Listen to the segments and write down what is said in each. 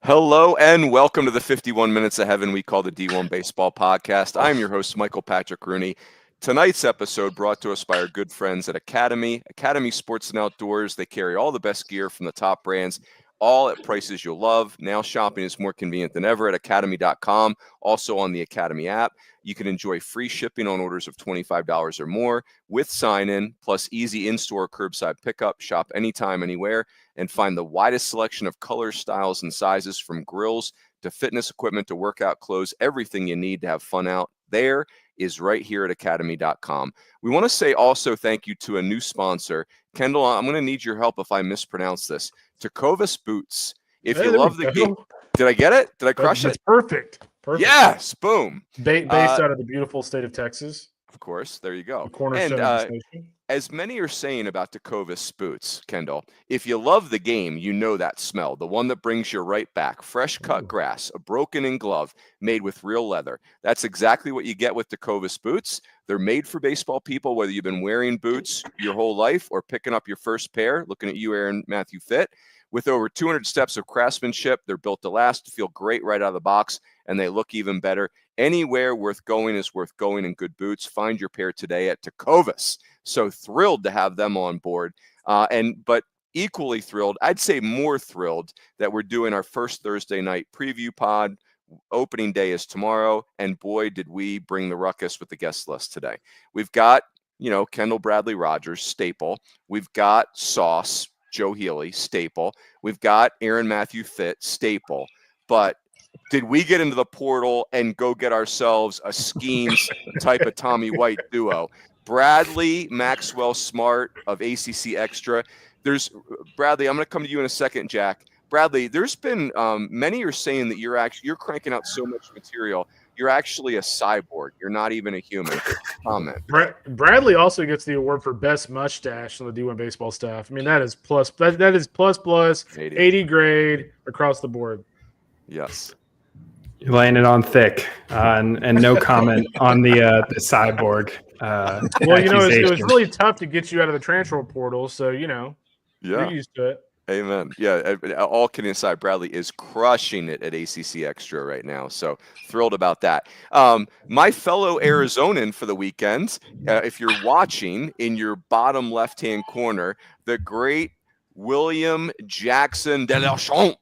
Hello and welcome to the 51 Minutes of Heaven we call the D1Baseball Podcast. I'm your host, Michael Patrick Rooney. Tonight's episode brought to us by our good friends at Academy Sports and Outdoors. They carry all the best gear from the top brands, all at prices you'll love. Now shopping is more convenient than ever at academy.com, also on the Academy app. You can enjoy free shipping on orders of $25 or more with sign-in, plus easy in-store curbside pickup. Shop anytime, anywhere, and find the widest selection of colors, styles, and sizes from grills to fitness equipment to workout clothes. Everything you need to have fun out there is right here at academy.com. We want to say also thank you to a new sponsor. Kendall, I'm going to need your help if I mispronounce this. Tecovas Boots. If you love the game. Did I get it? Did I crush it? That's perfect. Yes, boom. Based out of the beautiful state of Texas. Of course, there you go. The cornerstone of the station. As many are saying about Tecovas Boots, Kendall, if you love the game, you know that smell, the one that brings you right back. Fresh cut grass, a broken-in glove made with real leather. That's exactly what you get with Tecovas Boots. They're made for baseball people, whether you've been wearing boots your whole life or picking up your first pair. Looking at you, Aaron Matthew Fitt. With over 200 steps of craftsmanship, they're built to last, to feel great right out of the box, and they look even better. Anywhere worth going is worth going in good boots. Find your pair today at Tecovas. So thrilled to have them on board. But equally thrilled, I'd say more thrilled, that we're doing our first Thursday night preview pod. Opening day is tomorrow, and boy, did we bring the ruckus with the guest list today. We've got, Kendall Rogers, staple. We've got Sauce, Joe Healy, staple. We've got Aaron Matthew Fitt, staple. But did we get into the portal and go get ourselves a Skeens type of Tommy White duo? Bradley Maxwell Smart of ACC Extra. Bradley, I'm going to come to you in a second, Jack. Bradley, there's been many are saying that you're cranking out so much material. You're actually a cyborg. You're not even a human. Comment. Bradley also gets the award for best mustache on the D1Baseball staff. I mean, that is plus. That is plus 80 grade across the board. Yes. You're laying it on thick, and no comment on the cyborg. Well, it was really tough to get you out of the transfer portal, so you're used to it. Amen. Yeah, all kidding aside, Bradley is crushing it at ACC Extra right now, so thrilled about that. My fellow Arizonan for the weekend, if you're watching, in your bottom left-hand corner, the great William Jackson DeLongchamps,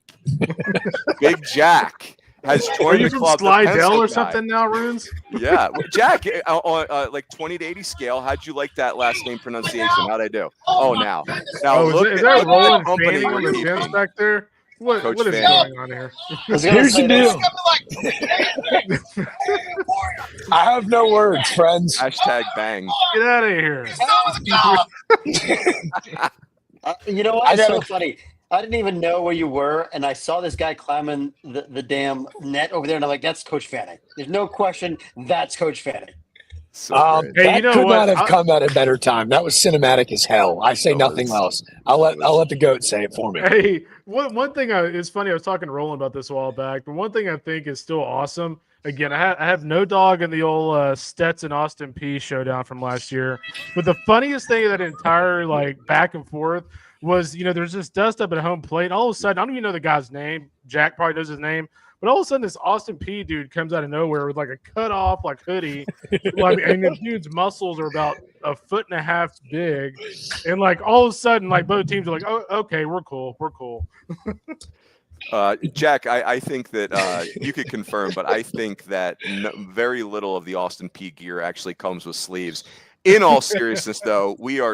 Big Jack, has joined the club. Are you from Slidell or something now, Runes? Yeah. Jack, on like 20 to 80 scale, how'd you like that last name pronunciation? How'd I do? Now is that Roland Fanning on the gym back there? What is going on here? Here's the deal. I have no words, friends. Hashtag bang. Get out of here. You know what? It's so funny. I didn't even know where you were, and I saw this guy climbing the damn net over there, and I'm like, that's Coach Fanning. There's no question that's Coach Fanning. That could not have come at a better time. That was cinematic as hell. I say nothing else. I'll let the GOAT say it for me. Hey, one thing it's funny. I was talking to Roland about this a while back, but one thing I think is still awesome. Again, I have no dog in the old Stetson Austin P showdown from last year. But the funniest thing of that entire back and forth was, there's this dust up at home plate. And all of a sudden, I don't even know the guy's name. Jack probably knows his name. But all of a sudden, this Austin P dude comes out of nowhere with a cut off hoodie. And the dude's muscles are about 1.5 foot big. And all of a sudden, both teams are like, oh, okay, we're cool. We're cool. Jack, I think that you could confirm, but I think that very little of the Austin P gear actually comes with sleeves. In all seriousness, though, we are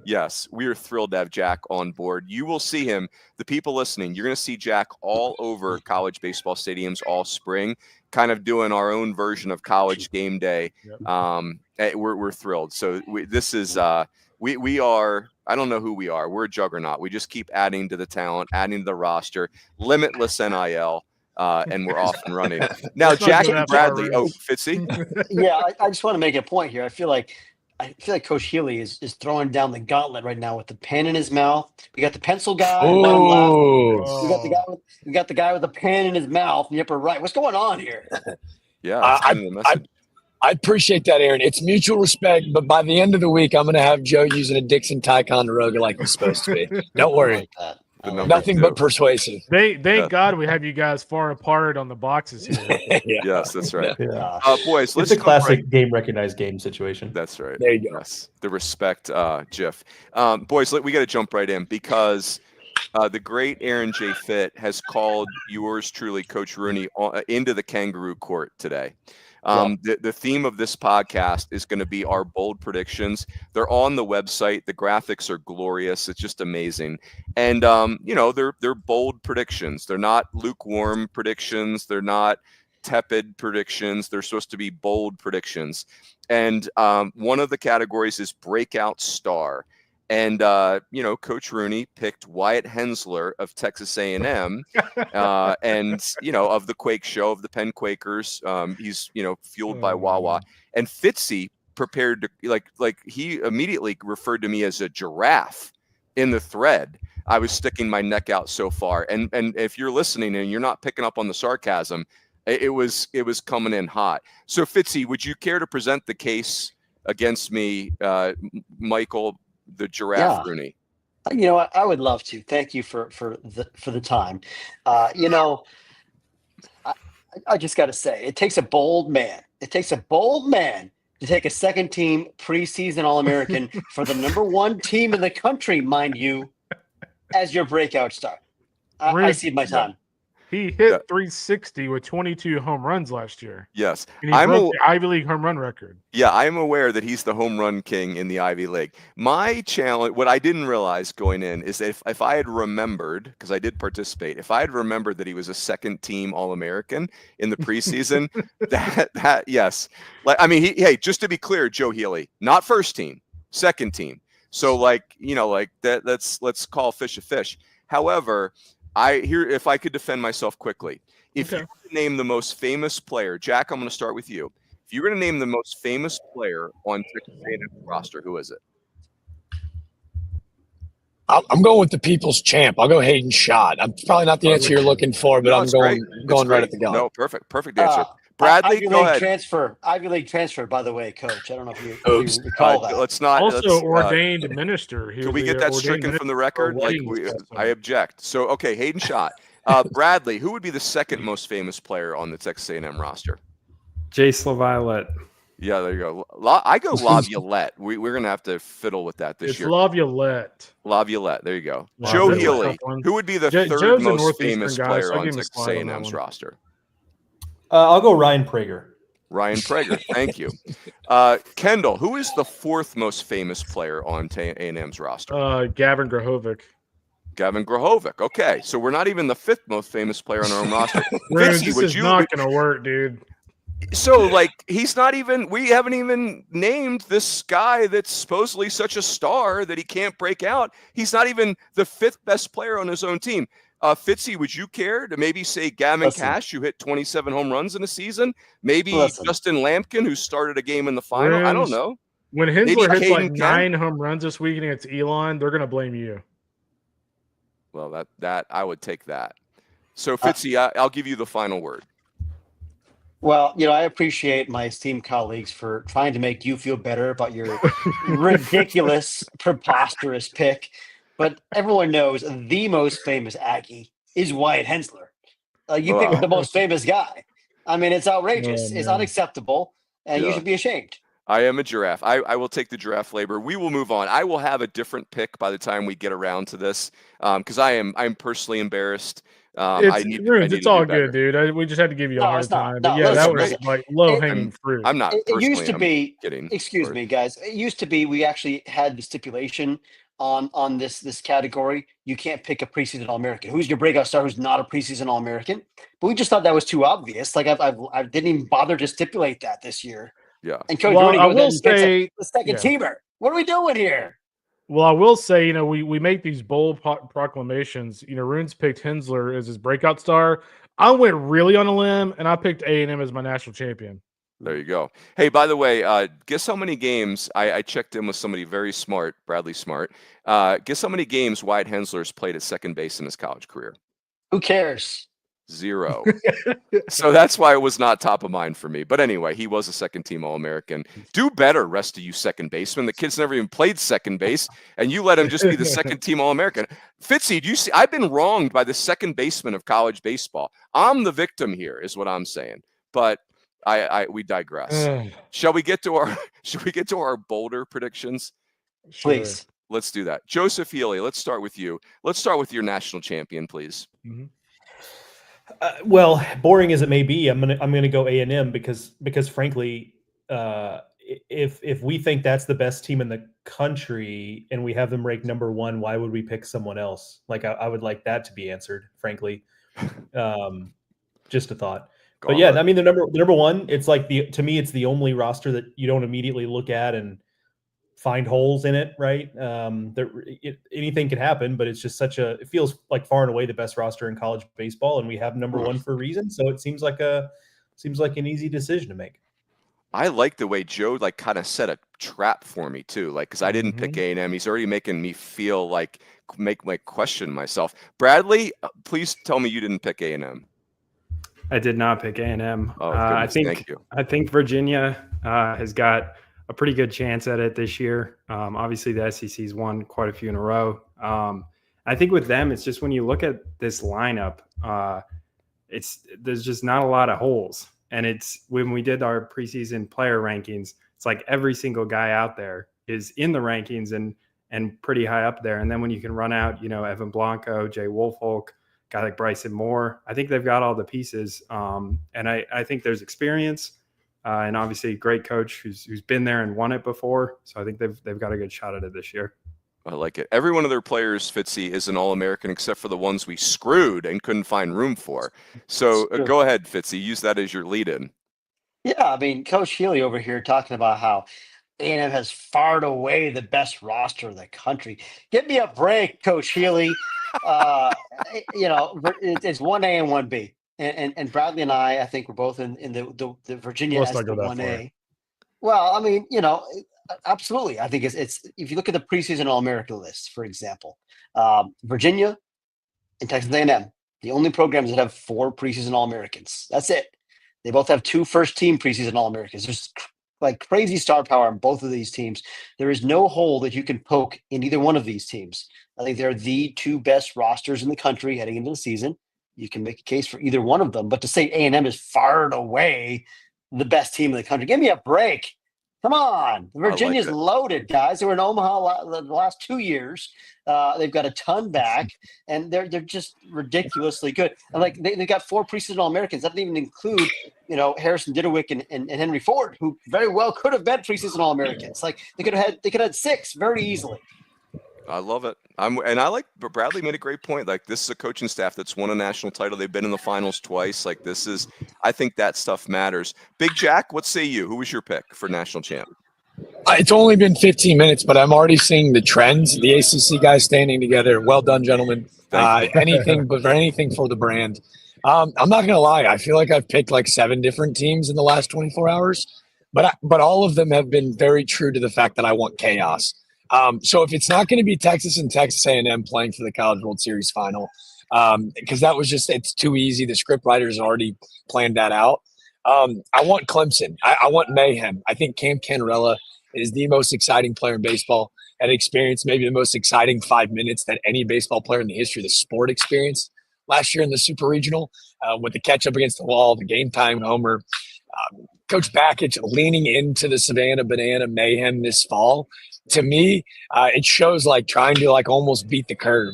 Yes, we are thrilled to have Jack on board. You will see him. The people listening, you're going to see Jack all over college baseball stadiums all spring, kind of doing our own version of college game day. Yep. We're thrilled. So this is we are. I don't know who we are. We're a juggernaut. We just keep adding to the talent, adding to the roster, limitless NIL. And we're off and running. Now, Jack and Bradley. Oh, Fitzy? Yeah, I just want to make a point here. I feel like Coach Healy is throwing down the gauntlet right now with the pen in his mouth. We got the pencil guy. Oh. We got the guy with the pen in his mouth in the upper right. What's going on here? Yeah, I appreciate that, Aaron. It's mutual respect, but by the end of the week, I'm going to have Joe using a Dixon Ticonderoga like he's supposed to be. Don't worry. Nothing but persuasive. Thank God we have you guys far apart on the boxes here. Yes, that's right. Yeah. Boys, let's It's a classic game recognized game situation. That's right. There you go. Yes, the respect, GIF. Boys, we got to jump right in because the great Aaron J. Fitt has called yours truly, Coach Rooney, into the kangaroo court today. The theme of this podcast is going to be our bold predictions. They're on the website. The graphics are glorious. It's just amazing. And, they're bold predictions. They're not lukewarm predictions. They're not tepid predictions. They're supposed to be bold predictions. And one of the categories is breakout star. And, Coach Rooney picked Wyatt Hensler of Texas A&M and, of the Quake show, of the Penn Quakers. He's, fueled by Wawa. And Fitzy prepared to, he immediately referred to me as a giraffe in the thread. I was sticking my neck out so far. And if you're listening and you're not picking up on the sarcasm, it was coming in hot. So, Fitzy, would you care to present the case against me, Michael, the giraffe Rooney? I would love to. Thank you for the time. I just got to say, it takes a bold man. It takes a bold man to take a second team preseason All-American for the number one team in the country, mind you, as your breakout star. I see my time. He hit 360 with 22 home runs last year. Yes. And he broke the Ivy League home run record. Yeah, I'm aware that he's the home run king in the Ivy League. My challenge, what I didn't realize going in, is that if I had remembered, because I did participate, if I had remembered that he was a second team All-American in the preseason, that yes. Just to be clear, Joe Healy, not first team, second team. So let's call fish a fish. However, if I could defend myself quickly, if you name the most famous player, Jack, I'm going to start with you. If you're going to name the most famous player on Texas A&M roster, who is it? I'm going with the people's champ. I'll go Hayden Schott. I'm probably not the answer you're looking for, but I'm going right at the gun. No, perfect answer. Bradley, go ahead. Ivy League transfer, by the way, Coach. I don't know if you recall that. Let's not. Ordained minister. Can we get that stricken from the record? I object. So, okay, Hayden Schott. Bradley, who would be the second most famous player on the Texas A&M roster? Jace LaViolette. Yeah, there you go. I go Laviolette. We're going to have to fiddle with that this year. Laviolette. Laviolette. There you go. Wow, Joe Healy. Who would be the third most famous player on Texas A&M's roster? I'll go Ryan Prager. Ryan Prager. Thank you. Kendall, who is the fourth most famous player on A&M's roster? Gavin Grahovic. Gavin Grahovic. Okay, so we're not even the fifth most famous player on our own roster. This is not going to work, dude. So, he's not even – we haven't even named this guy that's supposedly such a star that he can't break out. He's not even the fifth best player on his own team. Fitzy, would you care to maybe say Gavin Cash, who hit 27 home runs in a season? Maybe Justin Lampkin, who started a game in the final? I don't know. When Hensler hits 9 home runs this week against Elon, they're going to blame you. Well, that I would take that. So, Fitzy, I'll give you the final word. Well, I appreciate my esteemed colleagues for trying to make you feel better about your ridiculous, preposterous pick. But everyone knows the most famous Aggie is Wyatt Hensler. You picked the most famous guy. I mean, it's outrageous. It's unacceptable, and you should be ashamed. I am a giraffe. I will take the giraffe labor. We will move on. I will have a different pick by the time we get around to this because I'm personally embarrassed. It's all good, dude. We just had to give you a hard time. But that was low-hanging fruit. I'm not. It used to be. Excuse me, guys. It used to be we actually had the stipulation on this category. You can't pick a preseason All-American. Who's your breakout star who's not a preseason All-American? But we just thought that was too obvious. I didn't even bother to stipulate that this year. Yeah. And Coach Rooney goes the second teamer. What are we doing here? Well, I will say, we make these bold proclamations. Rune's picked Hensler as his breakout star. I went really on a limb, and I picked A&M as my national champion. There you go. Hey, by the way, guess how many games I checked in with somebody very smart, Bradley Smart. Guess how many games Wyatt Hensler's played at second base in his college career? Who cares? 0. So that's why it was not top of mind for me. But anyway, he was a second-team All-American. Do better, rest of you second basemen. The kid's never even played second base, and you let him just be the second-team All-American. Fitzy, do you see? I've been wronged by the second baseman of college baseball. I'm the victim here, is what I'm saying. But we digress. Shall we get to our bolder predictions? Please. Let's do that. Joseph Healy, let's start with you. Let's start with your national champion, please. Mm-hmm. Well, boring as it may be, I'm gonna go A&M because frankly, if we think that's the best team in the country and we have them ranked number 1, why would we pick someone else? Like I would like that to be answered, frankly. Just a thought. But yeah, I mean the number 1. It's like to me, it's the only roster that you don't immediately look at and find holes in it, right? Anything could happen, but it's just it feels like far and away the best roster in college baseball, and we have number 1 for a reason. So it seems like an easy decision to make. I like the way Joe kind of set a trap for me too, because I didn't pick A&M. He's already making me feel make my question myself. Bradley, please tell me you didn't pick A&M. I did not pick A&M. Oh, thank you. I think Virginia has got a pretty good chance at it this year. Obviously, the SEC's won quite a few in a row. I think with them, it's just when you look at this lineup, there's just not a lot of holes. And it's when we did our preseason player rankings, it's like every single guy out there is in the rankings and pretty high up there. And then when you can run out, Evan Blanco, Jay Wolfolk, guy like Bryson Moore, I think they've got all the pieces. And I think there's experience. And obviously a great coach who's been there and won it before. So I think they've got a good shot at it this year. I like it. Every one of their players, Fitzy, is an All-American except for the ones we screwed and couldn't find room for. So go ahead, Fitzy. Use that as your lead-in. Yeah, I mean, Coach Healy over here talking about how A&M has far and away the best roster in the country. Give me a break, Coach Healy. It's 1A and 1B. And Bradley and I think we're both in the Virginia as the 1A. Well, I mean, absolutely. I think it's if you look at the preseason All-American list, for example, Virginia and Texas A&M, the only programs that have 4 preseason All-Americans. That's it. They both have 2 first-team preseason All-Americans. There's crazy star power on both of these teams. There is no hole that you can poke in either one of these teams. I think they're the 2 best rosters in the country heading into the season. You can make a case for either one of them, but to say A&M is far and away the best team in the country, give me a break. Come on. Virginia's loaded, guys. They were in Omaha the last 2 years. They've got a ton back, and they're just ridiculously good. And they got 4 preseason All-Americans. That didn't even include, Harrison Didewick and Henry Ford, who very well could have been preseason All-Americans. They could have had 6 very easily. I love it. But Bradley made a great point. This is a coaching staff that's won a national title. They've been in the finals twice. I think that stuff matters. Big Jack, what say you? Who was your pick for national champ? It's only been 15 minutes, but I'm already seeing the trends. The ACC guys standing together. Well done, gentlemen. Anything for the brand. I'm not going to lie. I feel like I've picked 7 different teams in the last 24 hours, but all of them have been very true to the fact that I want chaos. So if it's not going to be Texas and Texas A&M playing for the College World Series final, because it's too easy. The script writers already planned that out. I want Clemson. I want mayhem. I think Cam Canarella is the most exciting player in baseball and experienced maybe the most exciting 5 minutes that any baseball player in the history of the sport experienced last year in the Super Regional with the catch up against the wall, the game time homer. Coach Bakich leaning into the Savannah Banana mayhem this fall. To me, it shows trying to almost beat the curve.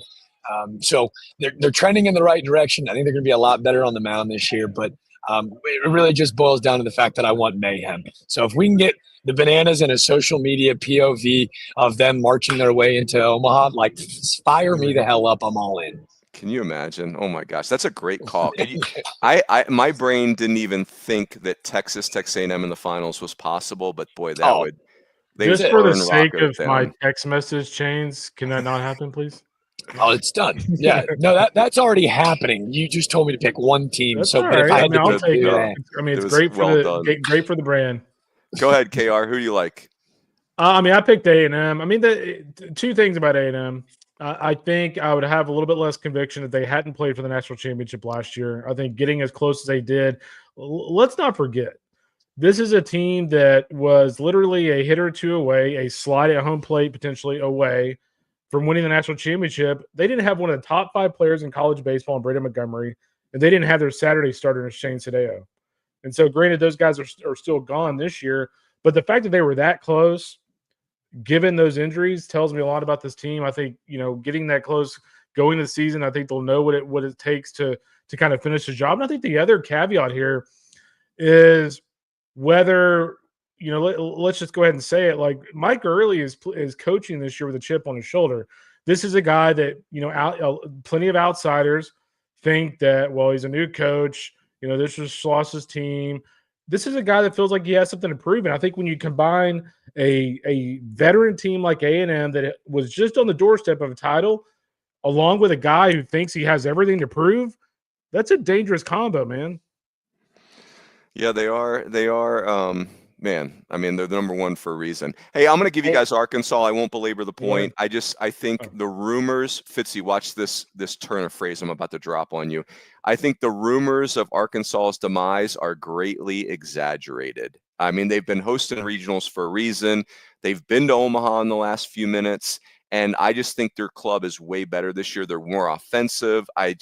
So they're trending in the right direction. I think they're going to be a lot better on the mound this year, but it really just boils down to the fact that I want mayhem. So if we can get the Bananas in a social media POV of them marching their way into Omaha, fire me the hell up. I'm all in. Can you imagine? Oh my gosh, that's a great call. My brain didn't even think that Texas A&M in the finals was possible, but boy, that would. Just for the sake of my text message chains, can that not happen, please? Oh, it's done. Yeah, no, that's already happening. You just told me to pick one team, that's so right. if I had I'll take it. It's great for the brand. Go ahead, KR. Who do you like? I picked A&M. 2 things about A&M. I think I would have a little bit less conviction if they hadn't played for the national championship last year. I think getting as close as they did, let's not forget, this is a team that was literally a hit or two away, a slide at home plate potentially away from winning the national championship. They didn't have one of the top 5 players in college baseball in Brady Montgomery, and they didn't have their Saturday starter in Shane Sadeo. And so, granted, those guys are still gone this year, but the fact that they were that close, given those injuries, tells me a lot about this team. I think, getting that close going to the season, I think they'll know what it takes to kind of finish the job. And I think the other caveat here is whether, let's just go ahead and say it, like Mike Early is coaching this year with a chip on his shoulder. This is a guy that, plenty of outsiders think that, well, he's a new coach, this was Schloss's team. This is a guy that feels like he has something to prove. And I think when you combine a veteran team like A&M that was just on the doorstep of a title, along with a guy who thinks he has everything to prove, that's a dangerous combo, man. Yeah, they are. Man, I mean, they're the number one for a reason. Hey, I'm going to give you guys Arkansas. I won't belabor the point. Yeah. I think the rumors, Fitzy, watch this turn of phrase I'm about to drop on you. I think the rumors of Arkansas's demise are greatly exaggerated. I mean, they've been hosting regionals for a reason. They've been to Omaha in the last few minutes. And I just think their club is way better this year. They're more offensive. I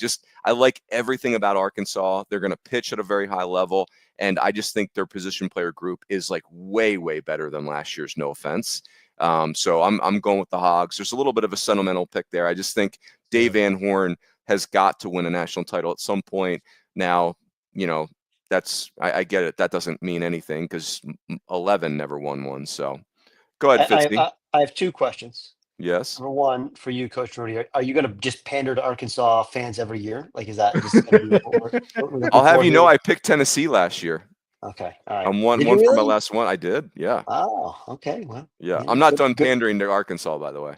like everything about Arkansas. They're going to pitch at a very high level. And I just think their position player group is like way, way better than last year's, no offense. So I'm going with the Hogs. There's a little bit of a sentimental pick there. I just think Dave Van Horn has got to win a national title at some point. Now, I get it. That doesn't mean anything because 11 never won one. So go ahead, Fitzy. I have 2 questions. Yes. Number one, for you, Coach Rooney, are you going to just pander to Arkansas fans every year? Like, is that just gonna be what I'll have you know, I picked Tennessee last year. Okay. All right. I'm one for my last one. I did. Yeah. Oh, okay. Well, yeah. I'm not done pandering to Arkansas, by the way.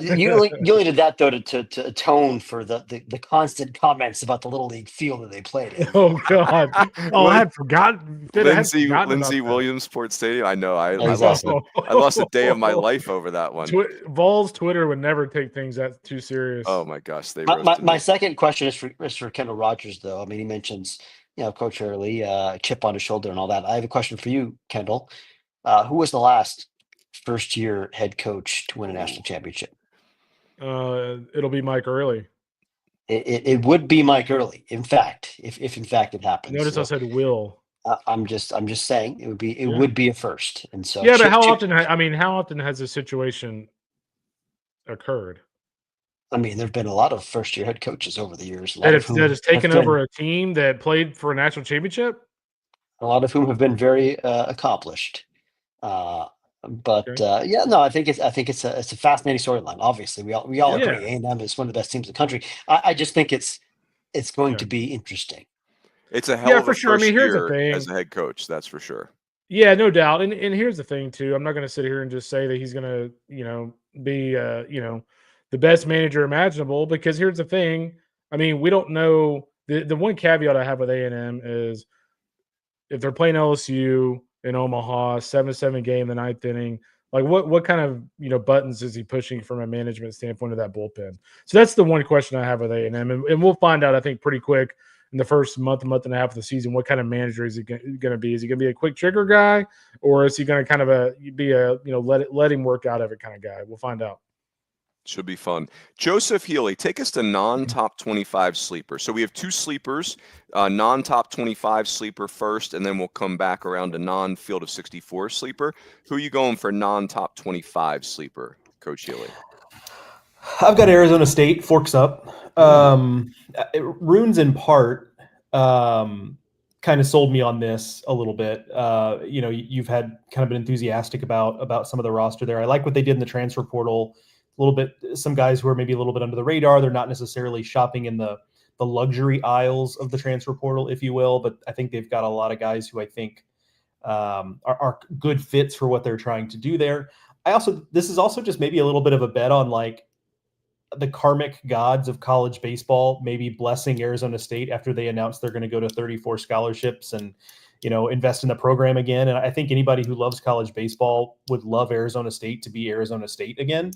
You only did that though to atone for the constant comments about the little league field that they played in. Oh God! I had forgotten. Lindsey Williamsport Stadium. I know. I lost a day of my life over that one. Vols Twitter would never take things that too serious. Oh my gosh! My second question is for Kendall Rogers, though. I mean, he mentions Coach Early, chip on his shoulder, and all that. I have a question for you, Kendall. Who was the last first-year head coach to win a national championship? It'll be Mike Early. It would be Mike Early. In fact, if in fact it happens. Notice I said will. I'm just saying it would be a first. And so but how often has this situation occurred? I mean, there've been a lot of first-year head coaches over the years that has taken over a team that played for a national championship. A lot of whom have been very accomplished. I think it's a fascinating storyline. Obviously, we all agree A&M is one of the best teams in the country. I just think it's going to be interesting. It's a hell of a for sure. I mean, here's the thing. As a head coach, that's for sure. Yeah, no doubt. And here's the thing too. I'm not going to sit here and just say that he's going to be the best manager imaginable, because here's the thing. I mean, we don't know. The one caveat I have with A&M is if they're playing LSU in Omaha, 7-7 game, the 9th inning. Like what kind of buttons is he pushing from a management standpoint of that bullpen? So that's the one question I have with A&M, and we'll find out, I think, pretty quick in the first month and a half of the season what kind of manager is he going to be. Is he going to be a quick trigger guy, or is he going to kind of be a let him work out of it kind of guy? We'll find out. Should be fun. Joseph Healy, take us to non-top 25 sleeper. So we have 2 sleepers, non-top 25 sleeper first, and then we'll come back around to non-field of 64 sleeper. Who are you going for non-top 25 sleeper, Coach Healy? I've got Arizona State, forks up. Runes in part kind of sold me on this a little bit. You've had kind of been enthusiastic about some of the roster there. I like what they did in the transfer portal. A little bit, some guys who are maybe a little bit under the radar. They're not necessarily shopping in the luxury aisles of the transfer portal, if you will, but I think they've got a lot of guys who I think are good fits for what they're trying to do there. This is also just maybe a little bit of a bet on like the karmic gods of college baseball, maybe blessing Arizona State after they announced they're going to go to 34 scholarships and invest in the program again. And I think anybody who loves college baseball would love Arizona State to be Arizona State again.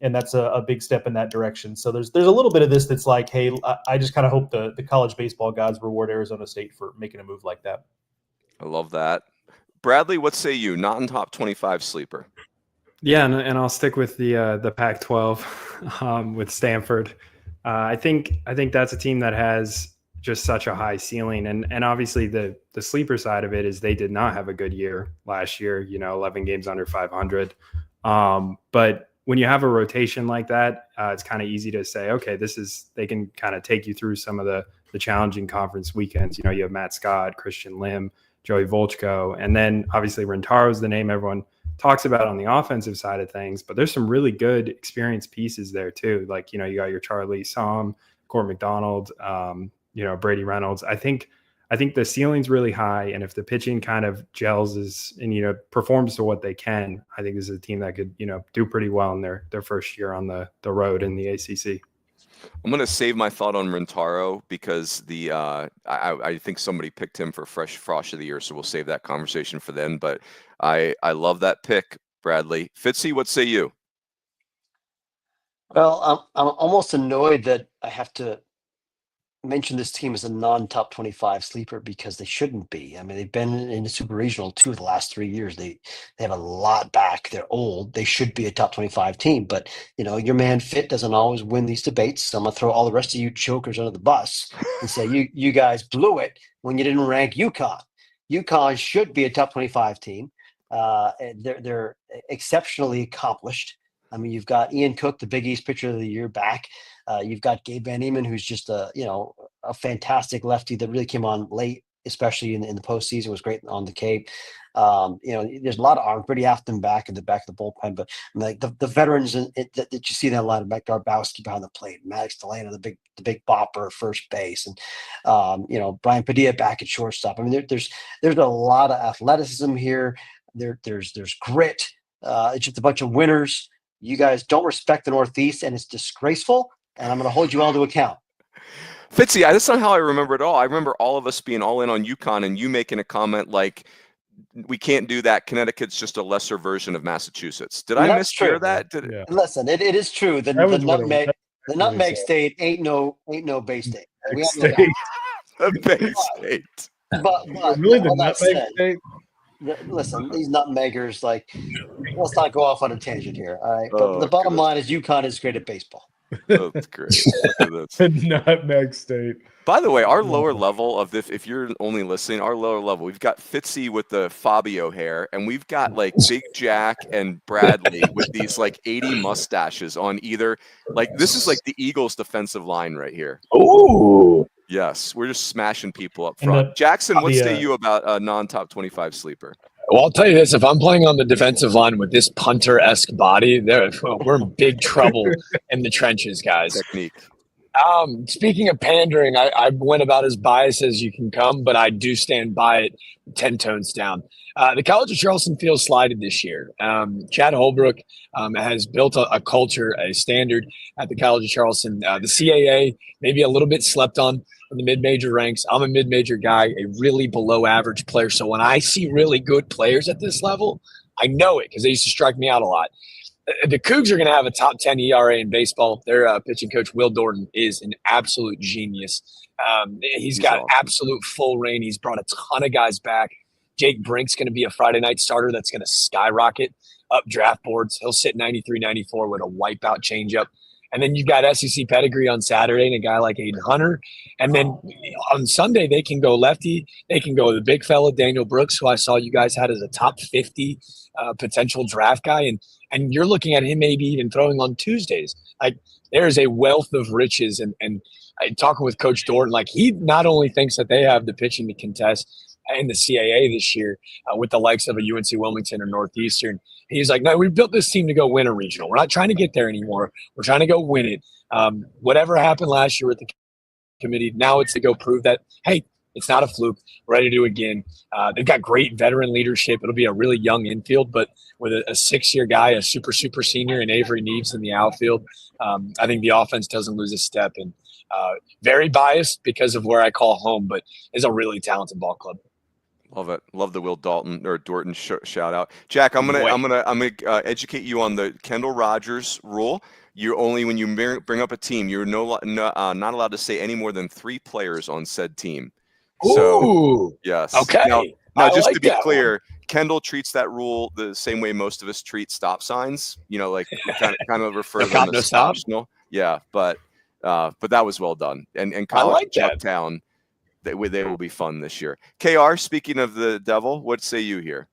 and that's a big step in that direction. So there's a little bit of this that's like, hey, I just kind of hope the college baseball gods reward Arizona State for making a move like that. I love that. Bradley, what say you? Not in top 25 sleeper. Yeah, and I'll stick with the Pac-12 with Stanford. I think that's a team that has just such a high ceiling, and obviously the sleeper side of it is they did not have a good year last year. 11 games under 500. But when you have a rotation like that, it's kind of easy to say, okay, they can kind of take you through some of the challenging conference weekends. You have Matt Scott, Christian Lim, Joey Volchko, and then obviously Rentaro is the name everyone talks about on the offensive side of things, but there's some really good experienced pieces there too. Like, you got your Charlie Somm, Court McDonald, Brady Reynolds. I think the ceiling's really high, and if the pitching kind of gels and performs to what they can, I think this is a team that could do pretty well in their first year on the road in the ACC. I'm going to save my thought on Rentaro because I think somebody picked him for Fresh Frosh of the Year, so we'll save that conversation for then. But I love that pick, Bradley. Fitzy, what say you? Well, I'm almost annoyed that I have to mention this team as a non-top 25 sleeper because they shouldn't be. I mean, they've been in the Super Regional 2 of the last 3 years. They have a lot back. They're old. They should be a top 25 team. But, your man Fitt doesn't always win these debates. So I'm going to throw all the rest of you chokers under the bus and say you guys blew it when you didn't rank UConn. UConn should be a top 25 team. They're exceptionally accomplished. I mean, you've got Ian Cook, the Big East pitcher of the year, back. You've got Gabe Van Eman, who's just a fantastic lefty that really came on late, especially in the postseason. Was great on the Cape. There's a lot of arms. Brady Afton back in the back of the bullpen, but like the veterans that you see that line of back, Garbowski behind the plate, Maddox Delano, the big bopper at first base, and Brian Padilla back at shortstop. I mean, there's a lot of athleticism here. There's grit. It's just a bunch of winners. You guys don't respect the Northeast, and it's disgraceful, and I'm going to hold you all to account. Fitzy, that's not how I remember it all. I remember all of us being all in on UConn and you making a comment like, we can't do that. Connecticut's just a lesser version of Massachusetts. Did I mishear that? Yeah. Listen, it is true. The nutmeg state ain't no Bay State. We all know that. The Bay State. But Really, the all that nutmeg said, state? listen, these nutmeggers, let's not go off on a tangent here. All right. But the bottom line is UConn is great at baseball. That's great. The nutmeg state. By the way, our lower level of this, if you're only listening, our lower level, we've got Fitzy with the Fabio hair, and we've got Big Jack and Bradley with these 80 mustaches on either. This is the Eagles defensive line right here. Ooh. Yes, we're just smashing people up front. Jackson, what say you about a non-top 25 sleeper? Well, I'll tell you this. If I'm playing on the defensive line with this punter-esque body, we're in big trouble in the trenches, guys. Technique. Speaking of pandering, I went about as biased as you can come, but I do stand by it 10 tones down. The College of Charleston feels slighted this year. Chad Holbrook has built a culture, a standard at the College of Charleston. The CAA, maybe a little bit slept on in the mid-major ranks. I'm a mid-major guy, a really below-average player. So when I see really good players at this level, I know it because they used to strike me out a lot. The Cougs are going to have a top 10 ERA in baseball. Their pitching coach, Will Dorton, is an absolute genius. He's got awesome. Absolute full reign. He's brought a ton of guys back. Jake Brink's going to be a Friday night starter that's going to skyrocket up draft boards. He'll sit 93, 94 with a wipeout changeup. And then you've got SEC pedigree on Saturday and a guy like Aiden Hunter. And then on Sunday, they can go lefty. They can go the big fella, Daniel Brooks, who I saw you guys had as a top 50 potential draft guy. And you're looking at him maybe even throwing on Tuesdays. There is a wealth of riches. And talking with Coach Dorton, he not only thinks that they have the pitching to contest in the CAA this year with the likes of a UNC Wilmington or Northeastern. He's like, no, we built this team to go win a regional. We're not trying to get there anymore. We're trying to go win it. Whatever happened last year with the committee, now it's to go prove that, hey, it's not a fluke. We're ready to do it again. They've got great veteran leadership. It'll be a really young infield, but with a 6-year guy, a super senior, and Avery Neves in the outfield, I think the offense doesn't lose a step. And very biased because of where I call home, but is a really talented ball club. Love it. Love the Will Dalton or Dorton shout out. Jack, I'm gonna educate you on the Kendall Rogers rule. You only when you bring up a team, you're not allowed to say any more than 3 players on said team. So Ooh, yes. okay. Now just like to be that clear, one. Kendall treats that rule the same way most of us treat stop signs. Like kind of refer to No cop, them no as stop. optional. Yeah, but that was well done. And college like that. Chucktown. They will be fun this year. KR, speaking of the devil, what say you here?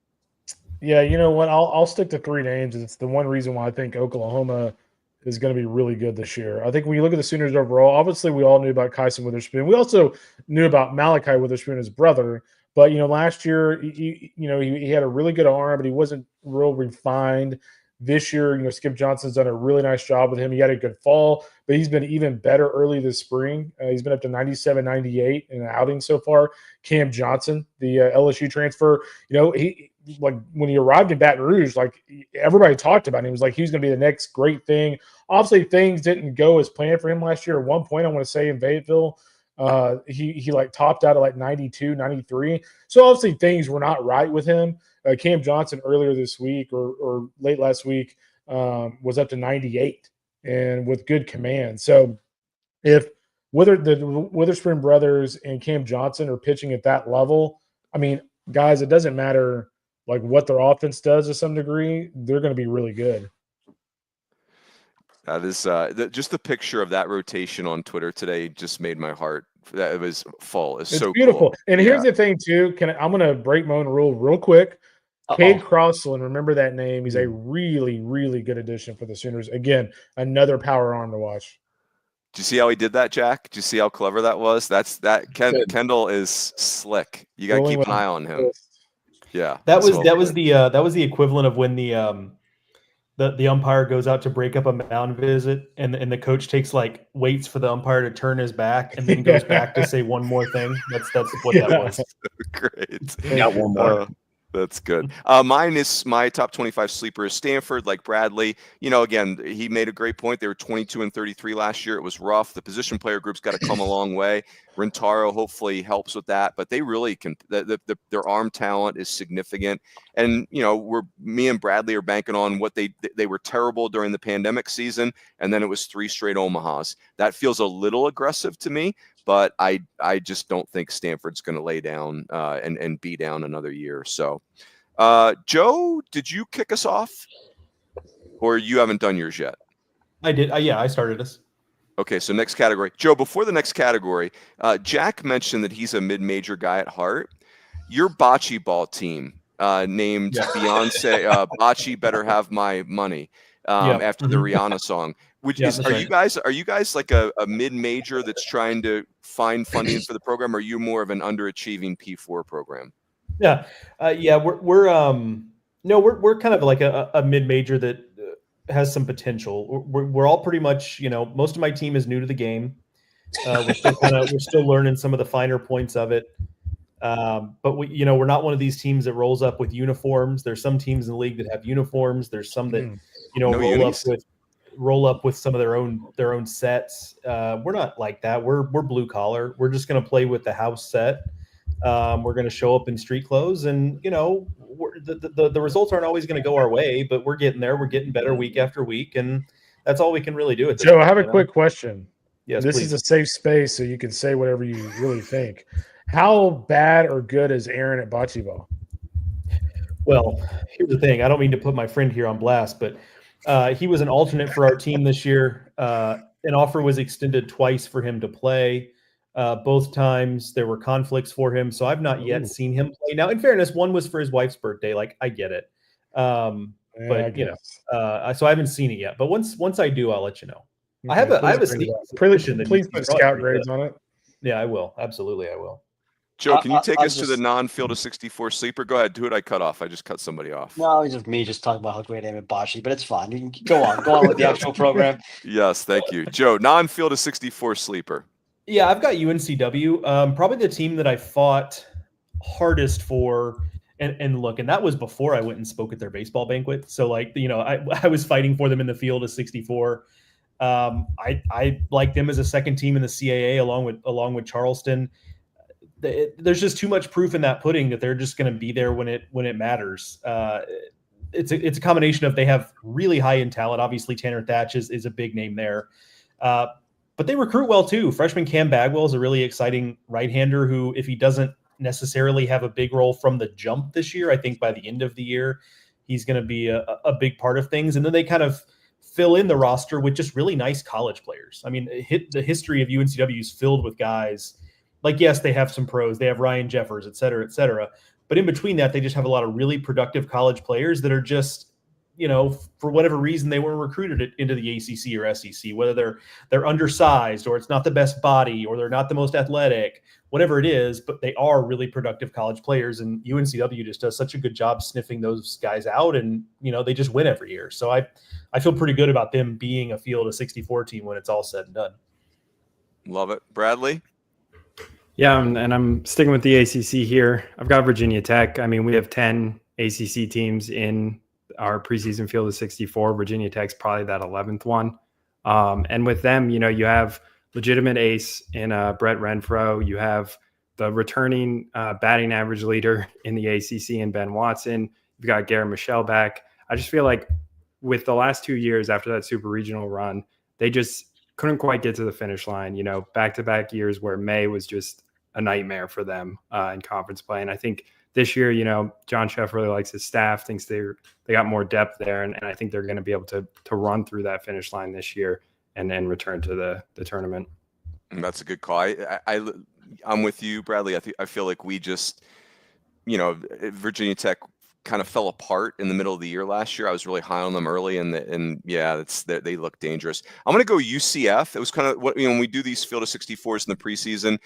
Yeah, you know what? I'll stick to 3 names. It's the one reason why I think Oklahoma is going to be really good this year. I think when you look at the Sooners overall, obviously we all knew about Kyson Witherspoon. We also knew about Malachi Witherspoon, his brother. But last year, he had a really good arm, but he wasn't real refined. This year, Skip Johnson's done a really nice job with him. He had a good fall, but he's been even better early this spring. He's been up to 97, 98 in an outing so far. Cam Johnson, the LSU transfer, he like when he arrived in Baton Rouge, like everybody talked about him. He was like he was going to be the next great thing. Obviously, things didn't go as planned for him last year. At one point, I want to say in Fayetteville, he like topped out at like 92, 93. So obviously things were not right with him. Cam Johnson earlier this week or late last week was up to 98 and with good command. So if the Witherspoon brothers and Cam Johnson are pitching at that level, I mean, guys, it doesn't matter like what their offense does to some degree. They're going to be really good. That is just the picture of that rotation on Twitter today just made my heart. That it was full. It's so beautiful. Cool. And here's the thing too. I'm going to break my own rule real quick. Cade Crossland, remember that name. He's a really, really good addition for the Sooners. Again, another power arm to watch. Did you see how he did that, Jack? Did you see how clever that was? Kendall is slick. You got to keep an eye on him. Yeah, that was the equivalent of when the umpire goes out to break up a mound visit, and the coach takes waits for the umpire to turn his back, and then goes back to say one more thing. That's what that was. Great. Got one more. That's good. Mine is my top 25 sleeper is Stanford, like Bradley. Again, he made a great point. They were 22 and 33 last year. It was rough. The position player group's got to come a long way. Rentaro hopefully helps with that, but they really can. Their arm talent is significant. And me and Bradley are banking on what they were terrible during the pandemic season, and then it was 3 straight Omahas. That feels a little aggressive to me. But I just don't think Stanford's going to lay down and be down another year. So, Joe, did you kick us off, or you haven't done yours yet? I did. I started us. Okay, so next category, Joe. Before the next category, Jack mentioned that he's a mid-major guy at heart. Your bocce ball team named Beyonce "Bocce Better Have My Money" after the Rihanna song. Are you guys like a mid-major that's trying to find funding for the program, or are you more of an underachieving P4 program? Yeah. We're kind of like a mid-major that has some potential. We're all pretty much, most of my team is new to the game. We're still learning some of the finer points of it. But we're not one of these teams that rolls up with uniforms. There's some teams in the league that have uniforms. There's some that, roll up with some of their own sets. We're not like that. We're blue collar. We're just going to play with the house set. We're going to show up in street clothes, and the results aren't always going to go our way, but we're getting there. We're getting better week after week, and that's all we can really do. Joe, I have a quick question. Yes, this is a safe space, so you can say whatever you really think. How bad or good is Aaron at bocce ball? Well, here's the thing. I don't mean to put my friend here on blast, but he was an alternate for our team this year. An offer was extended twice for him to play. Both times there were conflicts for him, so I've not yet seen him play. Now, in fairness, one was for his wife's birthday. I get it, so I haven't seen it yet. But once I do, I'll let you know. Okay, I have a sneak prediction. Please put scout grades on it. Yeah, I will. Absolutely, I will. Joe, can you take us to the non-field of 64 sleeper? Go ahead. Do it. I cut off. I just cut somebody off. No, it's just me just talking about how great I am at bocce, but it's fine. You can go on with the actual program. Yes, thank you. Joe, non-field of 64 sleeper. Yeah, I've got UNCW. Probably the team that I fought hardest for. And look, and that was before I went and spoke at their baseball banquet. So I was fighting for them in the field of 64. I like them as a second team in the CAA along with Charleston. there's just too much proof in that pudding that they're just going to be there when it matters. It's a combination of they have really high end talent. Obviously, Tanner Thatch is a big name there. But they recruit well too. Freshman Cam Bagwell is a really exciting right-hander who, if he doesn't necessarily have a big role from the jump this year, I think by the end of the year, he's going to be a big part of things. And then they kind of fill in the roster with just really nice college players. I mean, the history of UNCW is filled with guys like, yes, they have some pros. They have Ryan Jeffers, et cetera, et cetera. But in between that, they just have a lot of really productive college players that are just, for whatever reason, they weren't recruited into the ACC or SEC, whether they're undersized or it's not the best body or they're not the most athletic, whatever it is, but they are really productive college players. And UNCW just does such a good job sniffing those guys out, and, they just win every year. So I feel pretty good about them being a field of 64 team when it's all said and done. Love it. Bradley? Yeah, and I'm sticking with the ACC here. I've got Virginia Tech. I mean, we have 10 ACC teams in our preseason field of 64. Virginia Tech's probably that 11th one. And with them, you have legitimate ace in Brett Renfro. You have the returning batting average leader in the ACC in Ben Watson. You've got Garrett Michelle back. I just feel like with the last 2 years after that super regional run, they just couldn't quite get to the finish line, back-to-back years where May was just a nightmare for them in conference play. And I think this year, John Sheff really likes his staff, thinks they got more depth there. And I think they're going to be able to run through that finish line this year and then return to the tournament. That's a good call. I'm with you, Bradley. I feel like we just, Virginia Tech kind of fell apart in the middle of the year last year. I was really high on them early, and they look dangerous. I'm going to go UCF. It was kind of when we do these field of 64s in the preseason,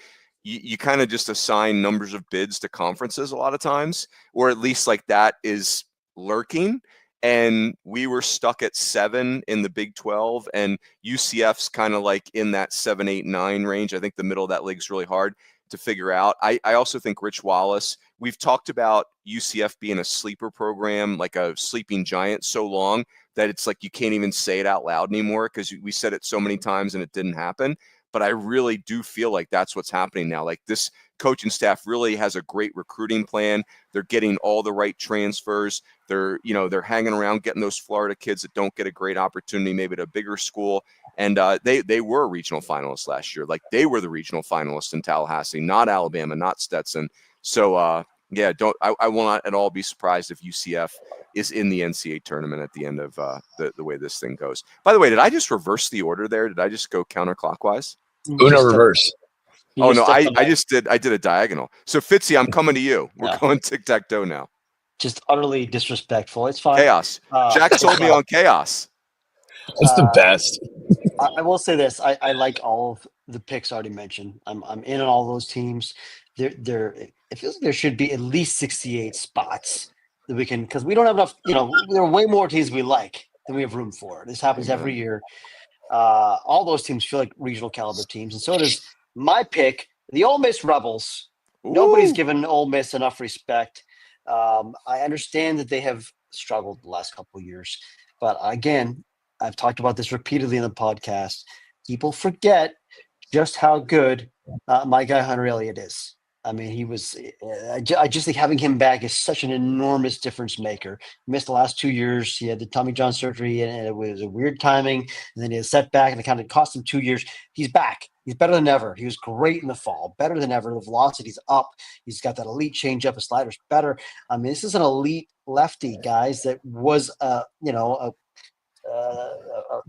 you kind of just assign numbers of bids to conferences a lot of times, or at least like that is lurking. And we were stuck at 7 in the Big 12, and UCF's kind of like in that 7, 8, 9 range. I think the middle of that league's really hard to figure out. I also think Rich Wallace, we've talked about UCF being a sleeper program, like a sleeping giant, so long that it's like you can't even say it out loud anymore because we said it so many times and it didn't happen. But I really do feel like that's what's happening now. Like, this coaching staff really has a great recruiting plan. They're getting all the right transfers. They're hanging around getting those Florida kids that don't get a great opportunity, maybe at a bigger school. And they were regional finalists last year. Like, they were the regional finalists in Tallahassee, not Alabama, not Stetson. So I will not at all be surprised if UCF is in the NCAA tournament at the end of the way this thing goes. By the way, did I just reverse the order there? Did I just go counterclockwise? Uno reverse. Oh no, I did a diagonal. So Fitzy, I'm coming to you. We're going tic-tac-toe now. Just utterly disrespectful. It's fine. Chaos. Jack sold me on chaos. It's the best. I will say this. I like all of the picks already mentioned. I'm in on all those teams. It feels like there should be at least 68 spots that we can, because we don't have enough. There are way more teams we like than we have room for. This happens every year. All those teams feel like regional caliber teams, and so does my pick, the Ole Miss Rebels. Ooh. Nobody's given Ole Miss enough respect. I understand that they have struggled the last couple of years, but again, I've talked about this repeatedly in the podcast. People forget just how good my guy Hunter Elliott is. I mean, he was. I just think having him back is such an enormous difference maker. He missed the last 2 years. He had the Tommy John surgery, and it was a weird timing. And then he had a setback, and it kind of cost him 2 years. He's back. He's better than ever. He was great in the fall, better than ever. The velocity's up. He's got that elite changeup. His slider's better. I mean, this is an elite lefty, guys. That was a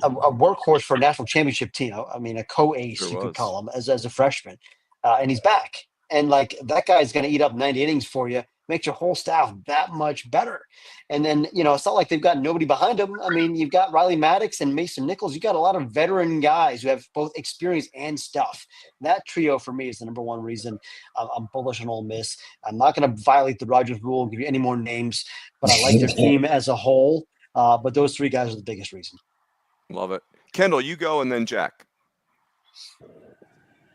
workhorse for a national championship team. I mean, a co-ace, you could call him, as a freshman. And he's back. And like, that guy's going to eat up 90 innings for you, makes your whole staff that much better. And then, it's not like they've got nobody behind them. I mean, you've got Riley Maddox and Mason Nichols. You got a lot of veteran guys who have both experience and stuff. That trio for me is the number one reason I'm bullish on Ole Miss. I'm not going to violate the Rogers rule and give you any more names, but I like their team as a whole. But those three guys are the biggest reason. Love it. Kendall, you go, and then Jack.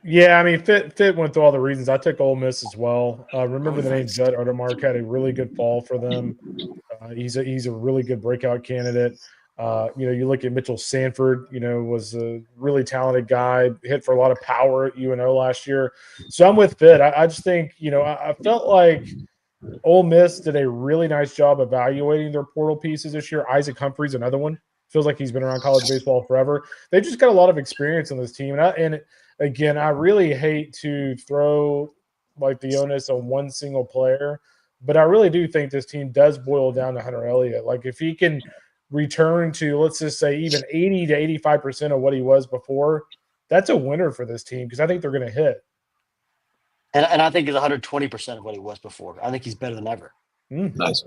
Yeah, I mean, Fitt went through all the reasons. I took Ole Miss as well. Remember the name Judd Odemark had a really good fall for them. He's a really good breakout candidate. You look at Mitchell Sanford, was a really talented guy, hit for a lot of power at UNO last year. So I'm with Fitt. I just think, I felt like Ole Miss did a really nice job evaluating their portal pieces this year. Isaac Humphrey's another one. Feels like he's been around college baseball forever. They just got a lot of experience on this team. And again, I really hate to throw like the onus on one single player, but I really do think this team does boil down to Hunter Elliott. Like if he can return to, let's just say, even 80 to 85% of what he was before, that's a winner for this team because I think they're going to hit. And I think he's 120% of what he was before. I think he's better than ever. Nice.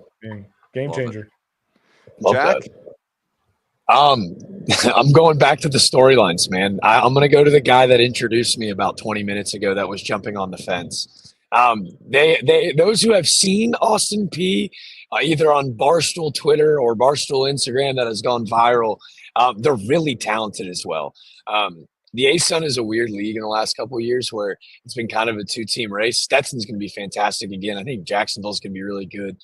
Game changer. Love Jack? that. I'm going back to the storylines, man. I'm going to go to the guy that introduced me about 20 minutes ago that was jumping on the fence. Those who have seen Austin P either on Barstool Twitter or Barstool Instagram that has gone viral, they're really talented as well. The ASUN is a weird league in the last couple of years where it's been kind of a two-team race. Stetson's going to be fantastic again. I think Jacksonville's going to be really good.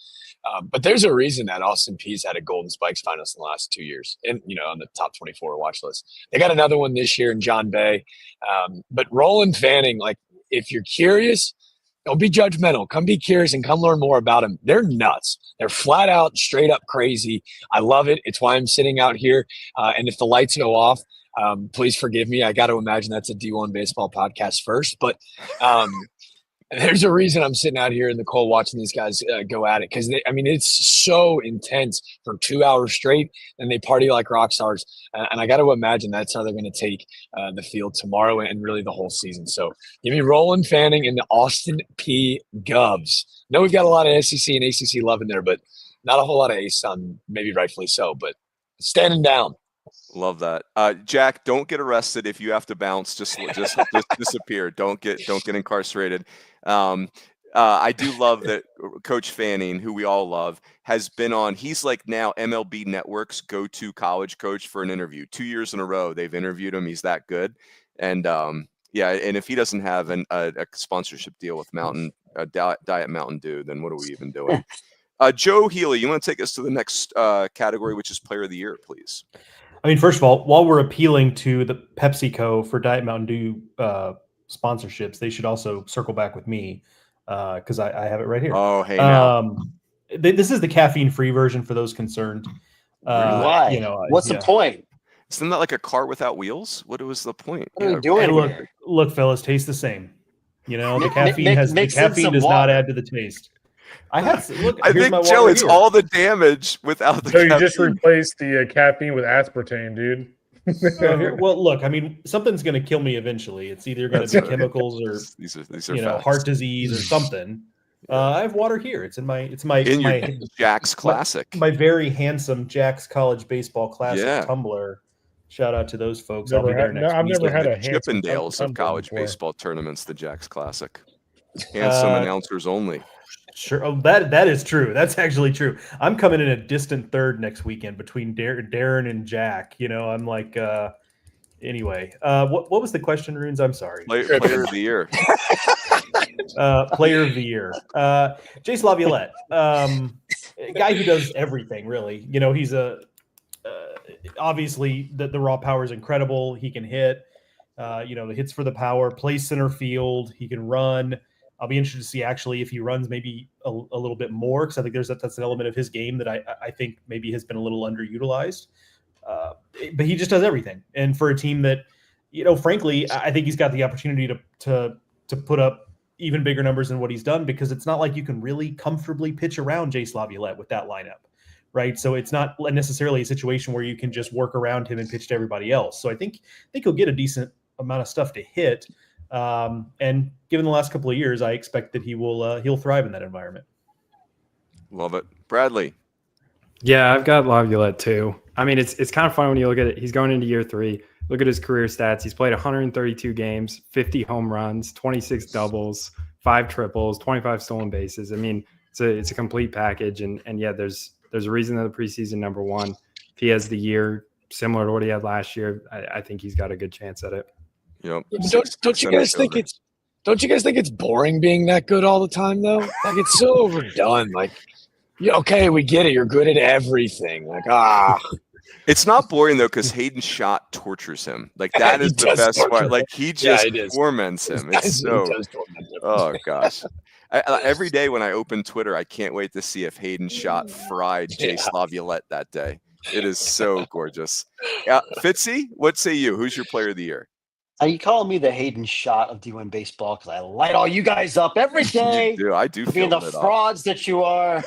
But there's a reason that Austin Peay's had a Golden Spikes finalist in the last 2 years, and on the top 24 watch list. They got another one this year in John Bay. But Roland Fanning, like if you're curious, don't be judgmental. Come be curious and come learn more about them. They're nuts. They're flat out, straight up crazy. I love it. It's why I'm sitting out here. And if the lights go off, please forgive me. I got to imagine that's a D1Baseball podcast first, but there's a reason I'm sitting out here in the cold watching these guys go at it because it's so intense for 2 hours straight, and they party like rock stars. And I got to imagine that's how they're going to take the field tomorrow and really the whole season. So give me Roland Fanning and the Austin P. Govs. I know we've got a lot of SEC and ACC love in there, but not a whole lot of ASUN, maybe rightfully so. But standing down. Love that. Jack, don't get arrested if you have to bounce. Just disappear. Don't get incarcerated. I do love that Coach Fanning, who we all love, has been on. He's like now MLB Network's go-to college coach for an interview. 2 years in a row, they've interviewed him. He's that good. And and if he doesn't have a sponsorship deal with Diet Mountain Dew, then what are we even doing? Joe Healy, you want to take us to the next category, which is Player of the Year, please? I mean, first of all, while we're appealing to the PepsiCo for Diet Mountain Dew sponsorships, they should also circle back with me because I have it right here. Oh, hey, now. This is the caffeine-free version for those concerned. Why? What's the point? Isn't that like a car without wheels? What was the point? What are we doing here? Look, fellas, taste the same. The caffeine does not add to the taste. I think, Joe, it's all the damage without the caffeine. You just replaced the caffeine with aspartame, dude. Well, look, I mean, something's going to kill me eventually. It's either going to be chemicals or these are heart disease or something. I have water here. It's in my Jack's Classic. My very handsome Jack's College Baseball Classic tumbler. Shout out to those folks. I'll be there next week. I've never had a Chippendales of college baseball tournaments. The Jack's Classic. Handsome announcers only. Sure. Oh, that is true. That's actually true. I'm coming in a distant third next weekend between Darren and Jack. I'm like, anyway. What was the question, Runes? I'm sorry. Player of the Year. Player of the Year. Jace Laviolette, a guy who does everything really. He's obviously the raw power is incredible. He can hit. The hits for the power. Plays center field. He can run. I'll be interested to see actually if he runs maybe a little bit more because I think that's an element of his game that I think maybe has been a little underutilized. But he just does everything. And for a team that, frankly, I think he's got the opportunity to put up even bigger numbers than what he's done because it's not like you can really comfortably pitch around Jace Laviolette with that lineup, right? So it's not necessarily a situation where you can just work around him and pitch to everybody else. So I think he'll get a decent amount of stuff to hit. And given the last couple of years, I expect that he'll thrive in that environment. Love it. Bradley. Yeah, I've got Laviolette too. I mean, it's kind of fun when you look at it. He's going into year 3. Look at his career stats. He's played 132 games, 50 home runs, 26 doubles, 5 triples, 25 stolen bases. I mean, it's a complete package. And yeah, there's a reason that the preseason number 1. If he has the year similar to what he had last year, I think he's got a good chance at it. Yep. Don't you guys think it's boring being that good all the time though? Like it's so overdone. Like, okay, we get it. You're good at everything. Like, It's not boring though, because Hayden's shot tortures him. Like that is the best part. Like he just torments him. It's so. Oh gosh. Every day when I open Twitter, I can't wait to see if Hayden shot fried Jay Laviolette that day. It is so gorgeous. Fitzy, what say you? Who's your player of the year? Are you calling me the Hayden Shot of D1 Baseball? Because I light all you guys up every day. I do feel being the frauds that you are.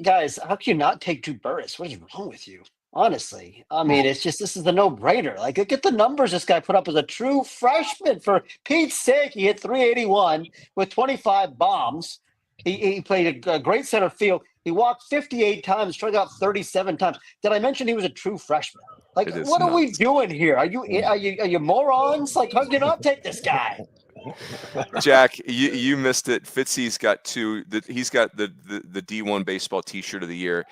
Guys, how can you not take Drew Burress? What is wrong with you? Honestly, I mean, it's just this is a no-brainer. Like, look at the numbers this guy put up as a true freshman. For Pete's sake, he hit 381 with 25 bombs. He played a great center field. He walked 58 times, struck out 37 times. Did I mention he was a true freshman? Like, what are we doing here? Are you morons? Like, how do you not take this guy? Jack, you missed it. Fitzy's got he's got the D1 Baseball T-shirt of the year.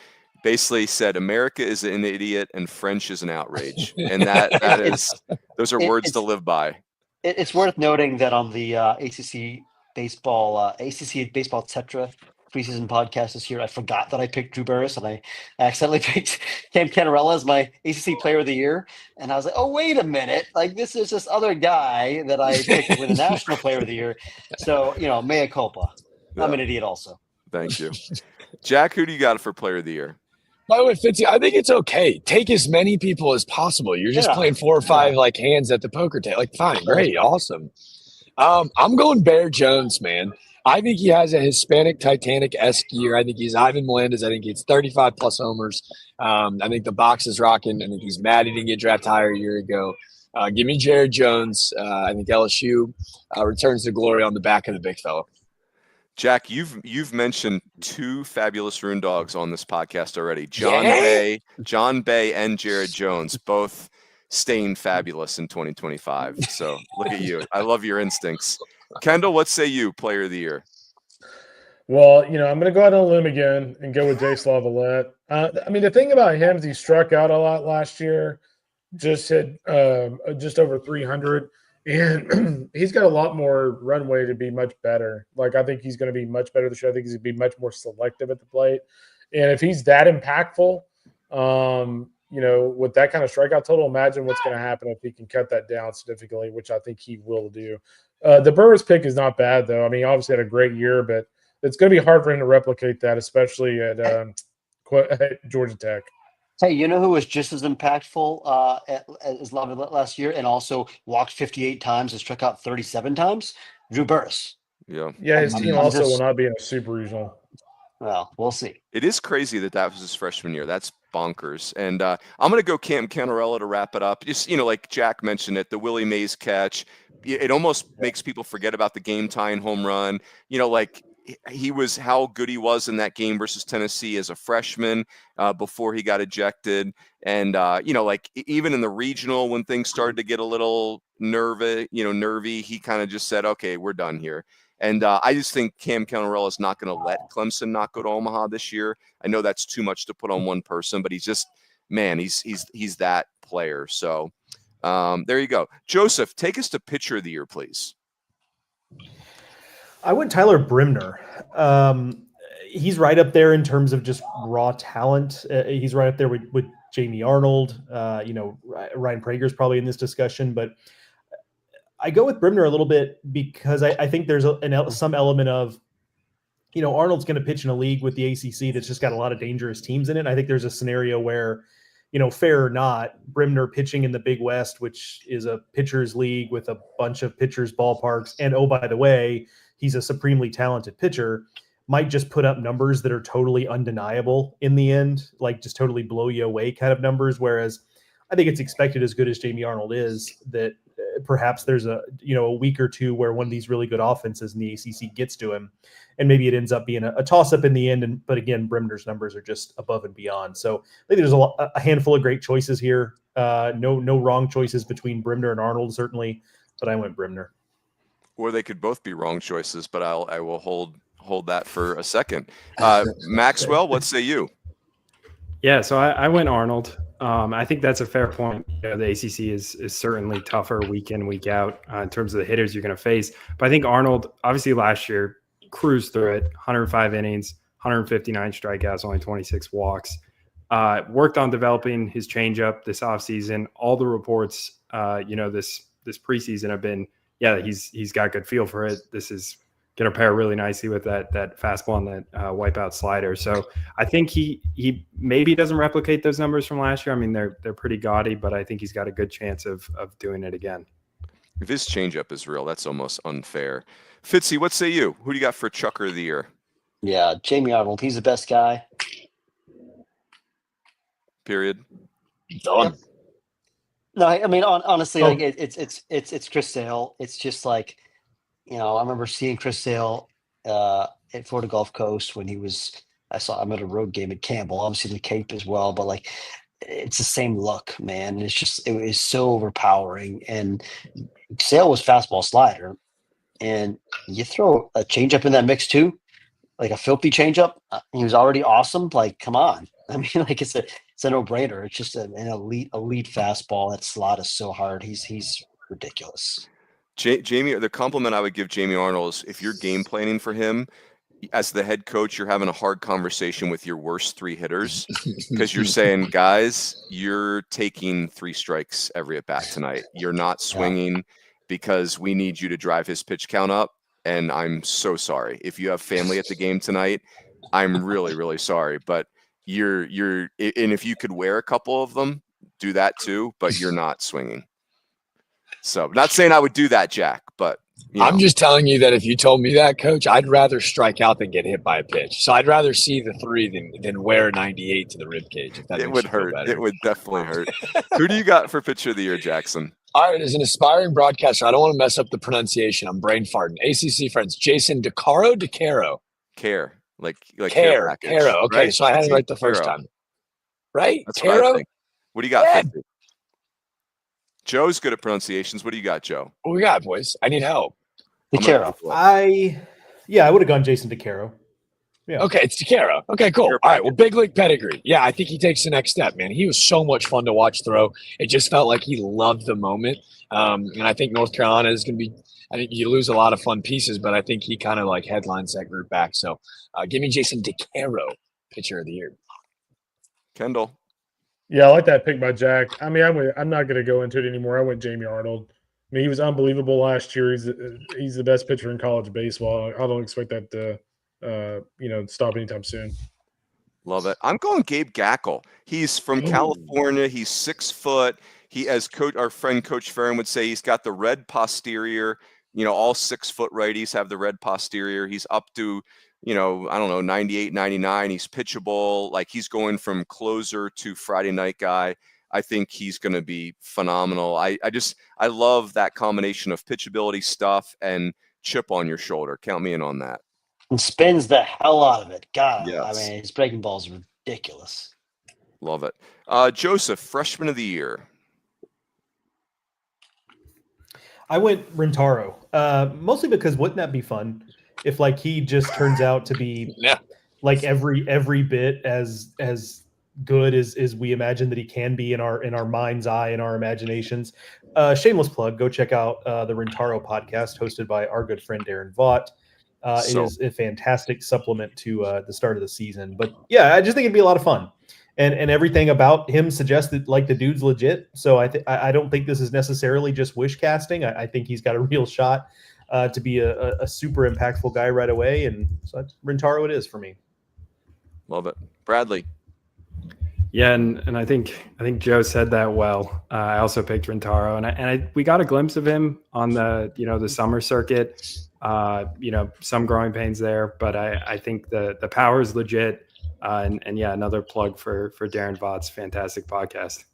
Basically said America is an idiot and French is an outrage, and that is those are words to live by. It's worth noting that on the ACC baseball Tetra preseason podcast this year, I forgot that I picked Drew Burress, and I accidentally picked Cam Canarella as my ACC Player of the Year. And I was like, oh, wait a minute. Like, this is this other guy that I picked with the National Player of the Year. So, mea culpa. Yeah. I'm an idiot also. Thank you. Jack, who do you got for Player of the Year? By the way, Fitzy, I think it's okay. Take as many people as possible. You're just playing 4 or 5 hands at the poker table. Like, fine, great, awesome. I'm going Bear Jones, man. I think he has a Hispanic Titanic-esque year. I think he's Ivan Melendez. I think he's 35-plus homers. I think the box is rocking. I think he's mad he didn't get drafted higher a year ago. Give me Jared Jones. I think LSU returns to glory on the back of the big fella. Jack, you've mentioned 2 fabulous Rune dogs on this podcast already. John Bay, and Jared Jones, both staying fabulous in 2025. So look at you. I love your instincts. Kendall, what say you, Player of the Year? Well, I'm going to go out on a limb again and go with Jay Laviolette. I mean, the thing about him is he struck out a lot last year, just hit just over 300, and he's got a lot more runway to be much better. Like, I think he's going to be much better this year. I think he's going to be much more selective at the plate. And if he's that impactful, with that kind of strikeout total, imagine what's going to happen if he can cut that down significantly, which I think he will do. The Burress pick is not bad, though. I mean, he obviously had a great year, but it's going to be hard for him to replicate that, especially at Georgia Tech. Hey, you know who was just as impactful as Laviolette last year and also walked 58 times and struck out 37 times? Drew Burress. Yeah. Yeah, his team also will not be in a super regional. Well, we'll see. It is crazy that was his freshman year. That's bonkers. And I'm going to go Cam Canarella to wrap it up. Just, like Jack mentioned it, the Willie Mays catch. It almost makes people forget about the game-tying home run. Like he was how good he was in that game versus Tennessee as a freshman before he got ejected. And, like even in the regional when things started to get a little nervy, he kind of just said, okay, we're done here. And I just think Cam Canarella is not going to let Clemson not go to Omaha this year. I know that's too much to put on one person, but he's just, man, he's that player. So there you go. Joseph, take us to Pitcher of the Year, please. I went Tyler Brimner. He's right up there in terms of just raw talent. He's right up there with Jamie Arnold. Ryan Prager's probably in this discussion, but I go with Brimner a little bit because I think there's some element of, Arnold's going to pitch in a league with the ACC that's just got a lot of dangerous teams in it. I think there's a scenario where, fair or not, Brimner pitching in the Big West, which is a pitcher's league with a bunch of pitchers' ballparks, and oh, by the way, he's a supremely talented pitcher, might just put up numbers that are totally undeniable in the end, like just totally blow you away kind of numbers. Whereas I think it's expected, as good as Jamie Arnold is, that perhaps there's a week or two where one of these really good offenses in the ACC gets to him, and maybe it ends up being a toss-up in the end. But again, Brimner's numbers are just above and beyond. So I think there's a handful of great choices here. No wrong choices between Brimner and Arnold, certainly, but I went Brimner. Or they could both be wrong choices, but I will hold that for a second. Maxwell, what say you? Yeah, so I went Arnold. I think that's a fair point. The ACC is certainly tougher week in, week out in terms of the hitters you're going to face. But I think Arnold, obviously last year, cruised through it, 105 innings, 159 strikeouts, only 26 walks. Worked on developing his changeup this offseason. All the reports, this preseason have been, he's got good feel for it. This is going to pair really nicely with that fastball and that wipeout slider. So I think he maybe doesn't replicate those numbers from last year. I mean, they're pretty gaudy, but I think he's got a good chance of doing it again. If his changeup is real, that's almost unfair. Fitzy, what say you? Who do you got for Chucker of the Year? Yeah, Jamie Arnold. He's the best guy. Period. Done. No, I mean, honestly, like it's Chris Sale. It's just like, I remember seeing Chris Sale at Florida Gulf Coast when I saw him at a road game at Campbell, obviously the Cape as well, but like, it's the same look, man. It was so overpowering. And Sale was fastball slider, and you throw a changeup in that mix too, like a filthy changeup. He was already awesome. Like, come on. I mean, like it's a no-brainer. It's just an elite fastball. That slot is so hard. He's ridiculous. Jamie, the compliment I would give Jamie Arnold is if you're game planning for him, as the head coach, you're having a hard conversation with your worst 3 hitters because you're saying, guys, you're taking 3 strikes every at bat tonight. You're not swinging because we need you to drive his pitch count up. And I'm so sorry. If you have family at the game tonight, I'm really, really sorry. But and if you could wear a couple of them, do that too, but you're not swinging. So not saying I would do that, Jack, but I'm just telling you that if you told me that, Coach, I'd rather strike out than get hit by a pitch. So I'd rather see the 3 than wear 98 to the rib cage. If that it would hurt. It would definitely hurt. Who do you got for Pitcher of the Year, Jackson? All right, as an aspiring broadcaster, I don't want to mess up the pronunciation. I'm brain farting. ACC friends, Jason DeCaro. Care. Like Caro. Okay, right? So I had it right the first time. Right? That's Caro? what do you got? Yeah. Joe's good at pronunciations. What do you got, Joe? What we got, boys? I need help. DeCaro. I would have gone Jason DeCaro. Yeah. Okay, it's DeCaro. Okay, cool. All right, well, big league pedigree. Yeah, I think he takes the next step, man. He was so much fun to watch throw. It just felt like he loved the moment. And I think North Carolina is going to be – I think you lose a lot of fun pieces, but I think he kind of like headlines that group back. So give me Jason DeCaro, Pitcher of the Year. Kendall. Yeah, I like that pick by Jack. I mean, I'm not going to go into it anymore. I went Jamie Arnold. I mean, he was unbelievable last year. He's the best pitcher in college baseball. I don't expect that to stop anytime soon. Love it. I'm going Gabe Gackle. He's from California. He's 6 foot. He, as our friend Coach Farron would say, he's got the red posterior. All 6 foot righties have the red posterior. He's up to, 98, 99. He's pitchable. Like he's going from closer to Friday night guy. I think he's going to be phenomenal. I love that combination of pitchability stuff and chip on your shoulder. Count me in on that. And spins the hell out of it. God, yes. I mean, his breaking ball is ridiculous. Love it. Joseph, Freshman of the Year. I went Rentaro, mostly because wouldn't that be fun if like he just turns out to be like every bit as good as we imagine that he can be in our mind's eye, in our imaginations. Shameless plug, go check out the Rentaro podcast hosted by our good friend Darren Vaught. It is a fantastic supplement to the start of the season. But yeah, I just think it'd be a lot of fun. And everything about him suggests that like the dude's legit. So I don't think this is necessarily just wish casting. I think he's got a real shot to be a super impactful guy right away. And so Rentaro it is for me. Love it. Bradley. Yeah, and I think Joe said that well. I also picked Rentaro, and we got a glimpse of him on the the summer circuit. Some growing pains there, but I think the power is legit. And yeah, another plug for Darren Vaught's fantastic podcast.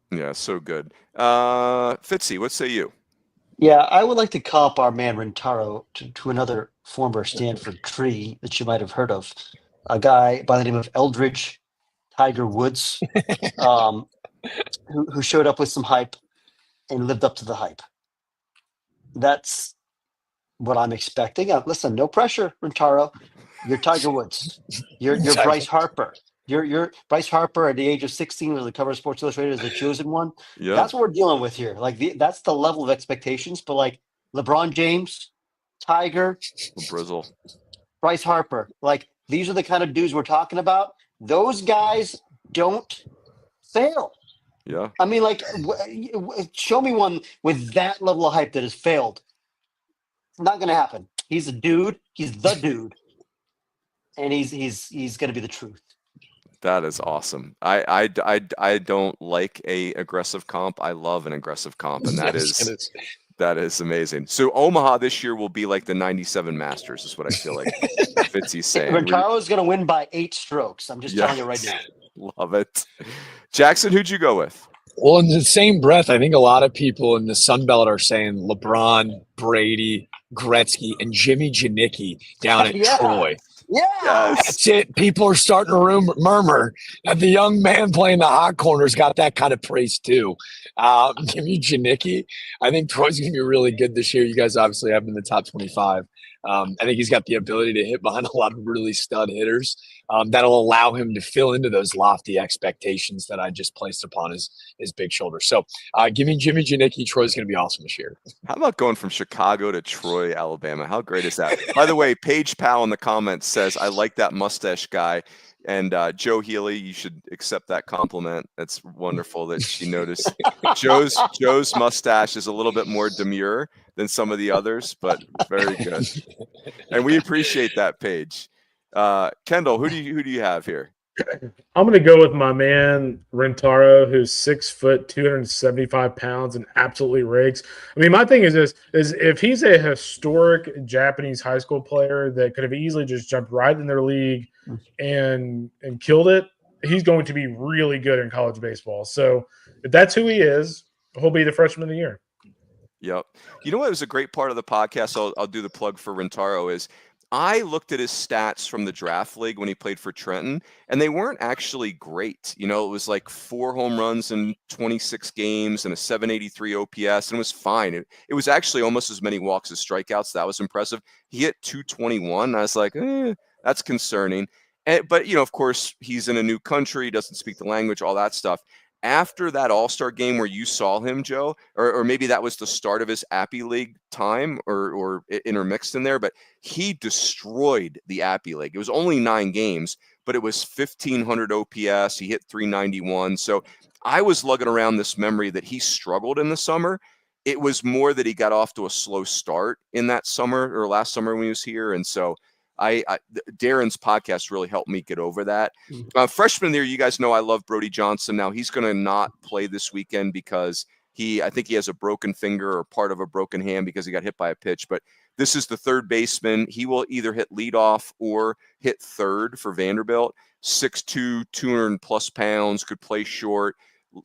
Yeah, so good. Fitzy, what say you? Yeah, I would like to comp our man Rentaro to another former Stanford tree that you might have heard of, a guy by the name of Eldridge Tiger Woods, who showed up with some hype and lived up to the hype. That's what I'm expecting. Listen, no pressure, Rentaro. You're Tiger Woods. You're Bryce Harper. You're Bryce Harper at the age of 16 was the cover of Sports Illustrated as the chosen one. Yeah. That's what we're dealing with here. Like that's the level of expectations. But like LeBron James, Tiger, Brizzle, Bryce Harper, like these are the kind of dudes we're talking about. Those guys don't fail. Yeah. I mean, like, show me one with that level of hype that has failed. Not going to happen. He's a dude. He's the dude, and he's going to be the truth. That is awesome. I don't like a aggressive comp. I love an aggressive comp, and that is amazing. So Omaha this year will be like the '97 Masters, is what I feel like Fitzy's saying. Rentaro is going to win by 8 strokes. I'm just telling you right now. Love it. Jackson, who'd you go with? Well, in the same breath, I think a lot of people in the Sun Belt are saying LeBron, Brady, Gretzky, and Jimmy Janicki down at Troy. Yeah, that's it. People are starting to murmur that the young man playing the hot corner's got that kind of praise too. Jimmy Janicki, I think Troy's going to be really good this year. You guys obviously have him in the top 25. I think he's got the ability to hit behind a lot of really stud hitters. That'll allow him to fill into those lofty expectations that I just placed upon his big shoulders. So give me Jimmy Janicki. Troy's going to be awesome this year. How about going from Chicago to Troy, Alabama? How great is that? By the way, Paige Powell in the comments says, I like that mustache guy. And Joe Healy, you should accept that compliment. That's wonderful that she noticed. Joe's mustache is a little bit more demure than some of the others, but very good. And we appreciate that, Paige. Kendall, who do you have here? I'm going to go with my man Rentaro, who's 6 foot, 275 pounds, and absolutely rakes. I mean, my thing is this: is if he's a historic Japanese high school player that could have easily just jumped right in their league and killed it, he's going to be really good in college baseball. So if that's who he is, he'll be the freshman of the year. Yep. You know what was a great part of the podcast? I'll do the plug for Rentaro is I looked at his stats from the draft league when he played for Trenton, and they weren't actually great. You know, it was like 4 home runs in 26 games and a 783 OPS, and it was fine. It was actually almost as many walks as strikeouts. That was impressive. He hit 221. And I was like, that's concerning. But, you know, of course, he's in a new country, doesn't speak the language, all that stuff. After that All-Star game where you saw him, Joe, or maybe that was the start of his Appy League time or intermixed in there, but he destroyed the Appy League. It was only 9 games, but it was 1,500 OPS. He hit 391. So I was lugging around this memory that he struggled in the summer. It was more that he got off to a slow start in that summer or last summer when he was here. And so Darren's podcast really helped me get over that. Freshman of the year, you guys know I love Brody Johnson. Now he's going to not play this weekend because I think he has a broken finger or part of a broken hand because he got hit by a pitch. But this is the third baseman. He will either hit leadoff or hit third for Vanderbilt. 6'2", 200+ pounds, could play short,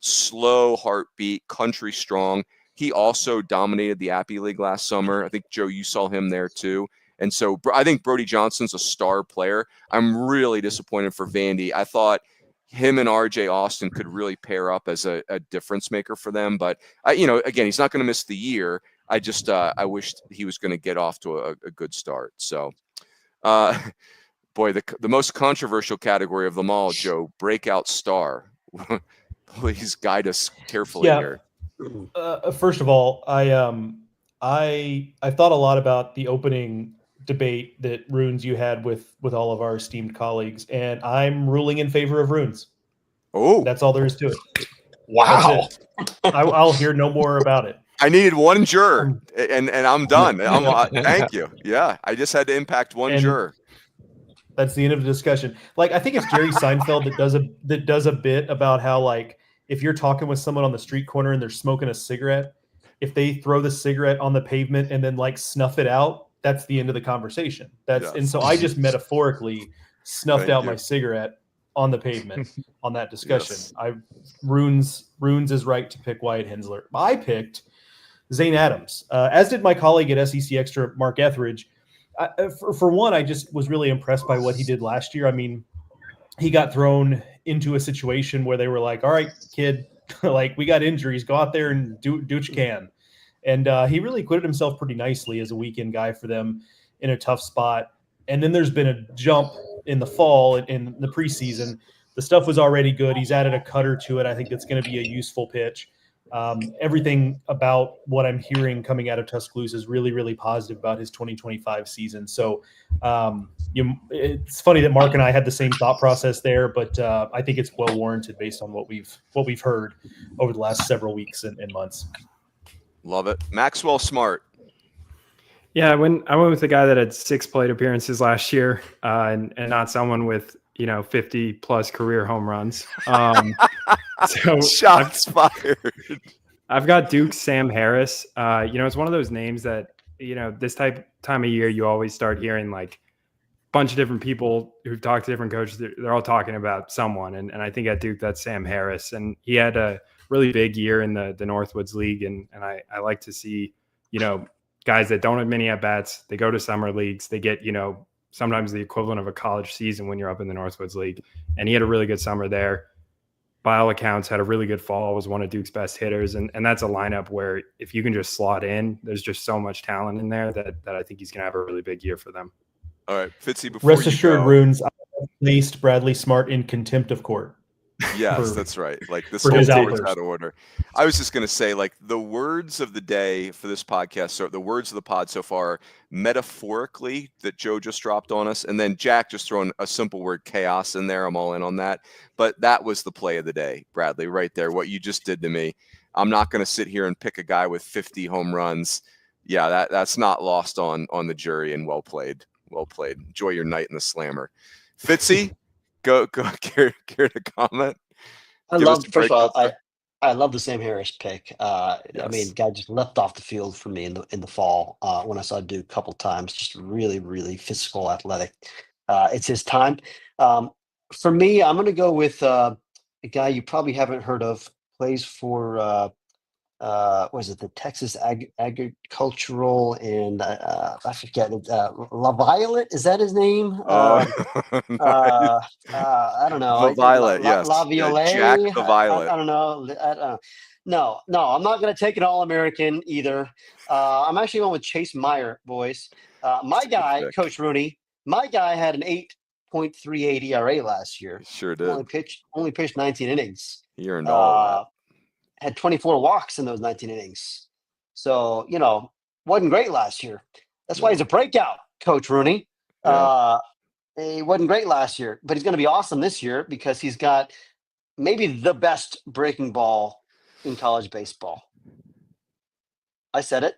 slow heartbeat, country strong. He also dominated the Appy League last summer. I think, Joe, you saw him there too. And so I think Brody Johnson's a star player. I'm really disappointed for Vandy. I thought him and RJ Austin could really pair up as a difference maker for them. But, again, he's not going to miss the year. I just I wished he was going to get off to a good start. So, boy, the most controversial category of them all, Joe, breakout star. Please guide us carefully here. First of all, I thought a lot about the opening debate that Runes you had with all of our esteemed colleagues, and I'm ruling in favor of Runes. Oh, that's all there is to it. Wow. I'll hear no more about it. I needed one juror, and I'm done. Thank you. Yeah, I just had to impact one juror. That's the end of the discussion. Like, I think it's Jerry Seinfeld that does a bit about how, like, if you're talking with someone on the street corner and they're smoking a cigarette, if they throw the cigarette on the pavement and then like snuff it out, that's the end of the conversation. And so I just metaphorically snuffed out my cigarette on the pavement on that discussion. Yes. Runes is right to pick Wyatt Hensler. I picked Zane Adams, as did my colleague at SEC Extra, Mark Etheridge. For one, I just was really impressed by what he did last year. I mean, he got thrown into a situation where they were like, all right, kid, like, we got injuries, go out there and do what you can. And he really acquitted himself pretty nicely as a weekend guy for them in a tough spot. And then there's been a jump in the fall, in the preseason. The stuff was already good. He's added a cutter to it. I think it's going to be a useful pitch. Everything about what I'm hearing coming out of Tuscaloosa is really, really positive about his 2025 season. So it's funny that Mark and I had the same thought process there, but I think it's well warranted based on what we've heard over the last several weeks and months. Love it. Maxwell Smart. Yeah, I went with the guy that had 6 plate appearances last year, and not someone with 50 plus career home runs. So Shots fired. I've got Duke's Sam Harris. It's one of those names that this time of year you always start hearing like a bunch of different people who've talked to different coaches. They're all talking about someone, and I think at Duke that's Sam Harris, and he had a really big year in the Northwoods League, and I like to see guys that don't have many at bats. They go to summer leagues. They get sometimes the equivalent of a college season when you're up in the Northwoods League, and he had a really good summer there. By all accounts, had a really good fall, was one of Duke's best hitters. And that's a lineup where if you can just slot in, there's just so much talent in there that I think he's going to have a really big year for them. All right, Fitzy, before Rest you assured, go, Runes, I placed Bradley Smart in contempt of court. Yes, that's right. Like this for whole his court's outburst. out of order. I was just going to say, like, the words of the day for this podcast, so the words of the pod so far, metaphorically, that Joe just dropped on us, and then Jack just throwing a simple word, chaos, in there. I'm all in on that. But that was the play of the day, Bradley, right there. What you just did to me. I'm not going to sit here and pick a guy with 50 home runs. Yeah, that's not lost on the jury, and well played. Well played. Enjoy your night in the slammer. Fitzy, go care to comment? I love the Sam Harris pick. I Yes. mean, guy just left off the field for me in the fall when I saw Duke a couple times. Just really, really physical, athletic. It's his time. For me, I'm going to go with a guy you probably haven't heard of. Plays for what is it? The Texas Agricultural and I forget it. La Violet, is that his name? I don't know. The Violet, yes. La Violet. Jack the Violet. I don't know. No, I'm not going to take an All-American either. I'm actually going with Chase Meyer, boys. My guy, pick. Coach Rooney, my guy had an 8.38 ERA last year. Sure did. Only pitched 19 innings. He earned all of Had 24 walks in those 19 innings. So, wasn't great last year. That's why he's a breakout, Coach Rooney. Yeah. He wasn't great last year, but he's going to be awesome this year because he's got maybe the best breaking ball in college baseball. I said it.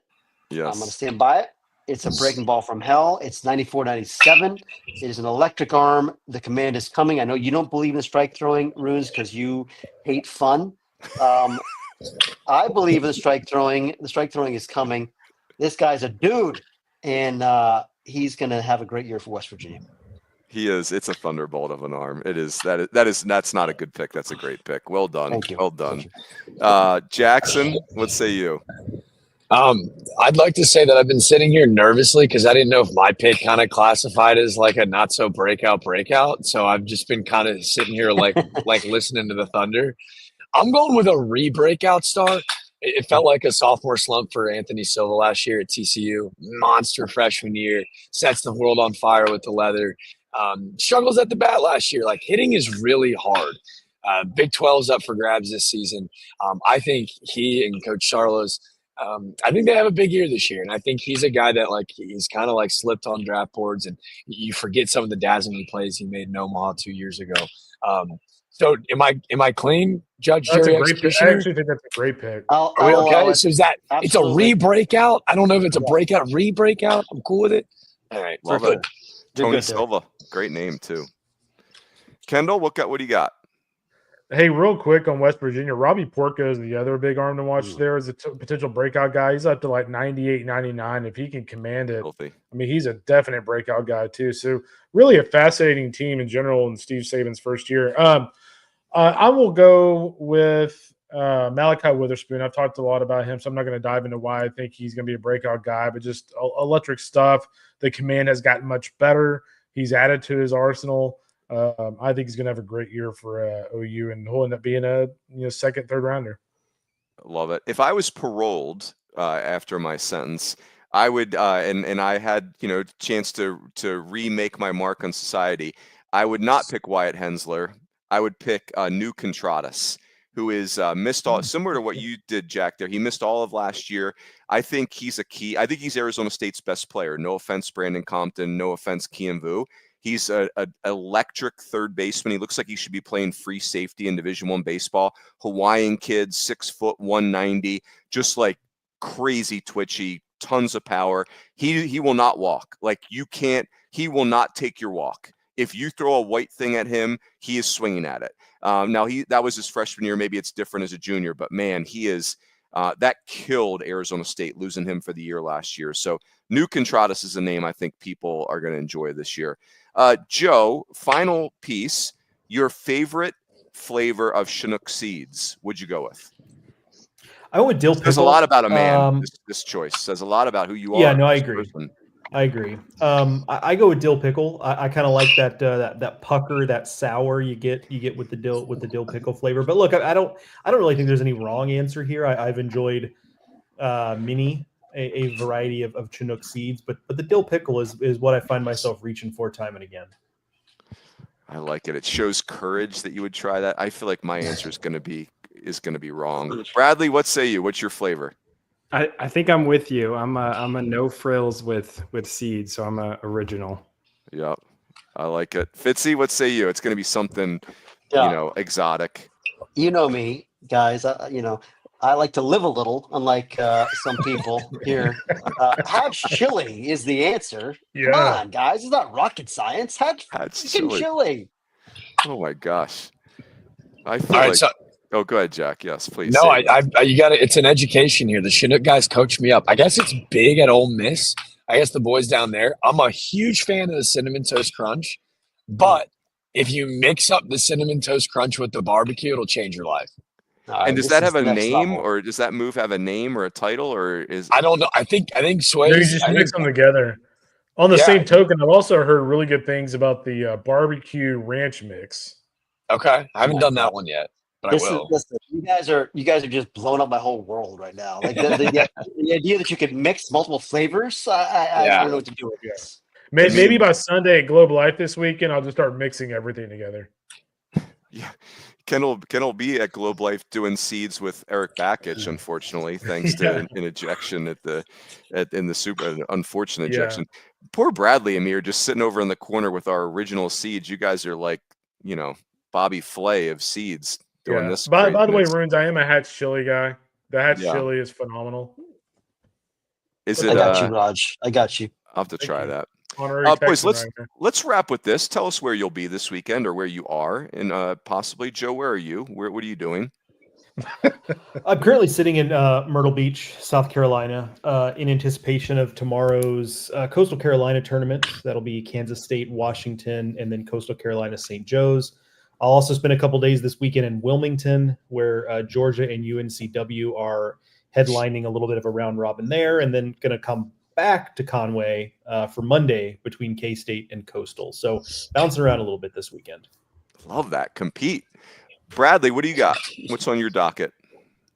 Yes. I'm going to stand by it. It's a breaking ball from hell. It's 94-97. It is an electric arm. The command is coming. I know you don't believe in strike throwing, Runes, because you hate fun. I believe in the strike throwing. The strike throwing is coming. This guy's a dude, and he's going to have a great year for West Virginia. He is. It's a thunderbolt of an arm. It is. That's not a good pick. That's a great pick. Well done. Thank you. Well done. Jackson, what say you? I'd like to say that I've been sitting here nervously because I didn't know if my pick kind of classified as like a not so breakout. So I've just been kind of sitting here like listening to the thunder. I'm going with a re-breakout star. It felt like a sophomore slump for Anthony Silva last year at TCU. Monster freshman year, sets the world on fire with the leather. Struggles at the bat last year. Like, hitting is really hard. Big 12's up for grabs this season. I think he and Coach Charlo's, I think they have a big year this year. And I think he's a guy that, like, he's kind of like slipped on draft boards, and you forget some of the dazzling plays he made in Omaha 2 years ago. So am I clean, Judge? That's Jury, a great pick. I executioner? actually think that's a great pick. Are we okay? So is that it's a Absolutely. re-breakout? I don't know if it's a breakout, re-breakout. I'm cool with it. All right. Love we're it. good. Tony good there. Silva. Great name too. Kendall, what do you got? Hey, real quick on West Virginia, Robbie Porco is the other big arm to watch there as a potential breakout guy. He's up to like 98, 99. If he can command it, Filthy. I mean, he's a definite breakout guy too. So really a fascinating team in general in Steve Saban's first year. I will go with Malachi Witherspoon. I've talked a lot about him, so I'm not going to dive into why I think he's going to be a breakout guy, but just electric stuff. The command has gotten much better. He's added to his arsenal. I think he's going to have a great year for OU, and he'll end up being a second, third rounder. Love it. If I was paroled after my sentence, I would, and I had chance to remake my mark on society. I would not pick Wyatt Hensler. I would pick New Contradas, who is missed all, similar to what you did, Jack, there. He missed all of last year. I think he's a key. I think he's Arizona State's best player. No offense, Brandon Compton. No offense, Kian Vu. He's an electric third baseman. He looks like he should be playing free safety in Division I baseball. Hawaiian kid, 6 foot, 190, just like crazy twitchy, tons of power. He will not walk. Like you can't. He will not take your walk. If you throw a white thing at him, he is swinging at it. Now that was his freshman year. Maybe it's different as a junior, but man, he is. That killed Arizona State, losing him for the year last year. So New Contradas is a name I think people are going to enjoy this year. Joe, final piece, your favorite flavor of Chinook seeds, would you go with? I went with dill pickle. Says a lot about a man, this choice. Says a lot about who you are. Yeah, no, I agree. I agree. I go with dill pickle. I kind of like that pucker, that sour you get with the dill pickle flavor. But look, I don't really think there's any wrong answer here. I've enjoyed mini, a variety of Chinook seeds, but the dill pickle is what I find myself reaching for time and again. I like it. It shows courage that you would try that. I feel like my answer is going to be wrong. Bradley, what say you? What's your flavor? I think I'm with you. I'm a no frills with seeds, so I'm a original. Yep, I like it. Fitzy, what say you? It's going to be something, exotic. You know me, guys. I like to live a little, unlike some people here. Hatch chili is the answer. Yeah. Come on, guys. It's not rocket science. Hatch chili. Oh my gosh. I feel Oh, go ahead, Jack. Yes, please. No, you got it. It's an education here. The Chinook guys coached me up. I guess it's big at Ole Miss. I guess the boys down there. I'm a huge fan of the Cinnamon Toast Crunch, but if you mix up the Cinnamon Toast Crunch with the barbecue, it'll change your life. And does that have a name, or does that move have a name or a title, or is? I don't know. I think Sway. You just mix them together. On the same token, I've also heard really good things about the barbecue ranch mix. Okay, I haven't done that one yet. But listen, you guys are just blowing up my whole world right now. Like the idea that you could mix multiple flavors, I don't know what to do with this. Maybe by Sunday at Globe Life this weekend, I'll just start mixing everything together. Yeah, Kendall be at Globe Life doing seeds with Eric Bakich, unfortunately, thanks to an ejection in the super unfortunate ejection. Poor Bradley and me are just sitting over in the corner with our original seeds. You guys are like, Bobby Flay of seeds. Doing this. By the way, Runes, I am a Hatch chili guy. The Hatch chili is phenomenal. I got you, Raj. I got you. I'll have to try that. Boys, let's wrap with this. Tell us where you'll be this weekend, or where you are, and possibly Joe. Where are you? What are you doing? I'm currently sitting in Myrtle Beach, South Carolina, in anticipation of tomorrow's Coastal Carolina tournament. That'll be Kansas State, Washington, and then Coastal Carolina, St. Joe's. I'll also spend a couple days this weekend in Wilmington, where Georgia and UNCW are headlining a little bit of a round robin there, and then going to come back to Conway for Monday between K-State and Coastal. So bouncing around a little bit this weekend. Love that. Compete. Bradley, what do you got? What's on your docket?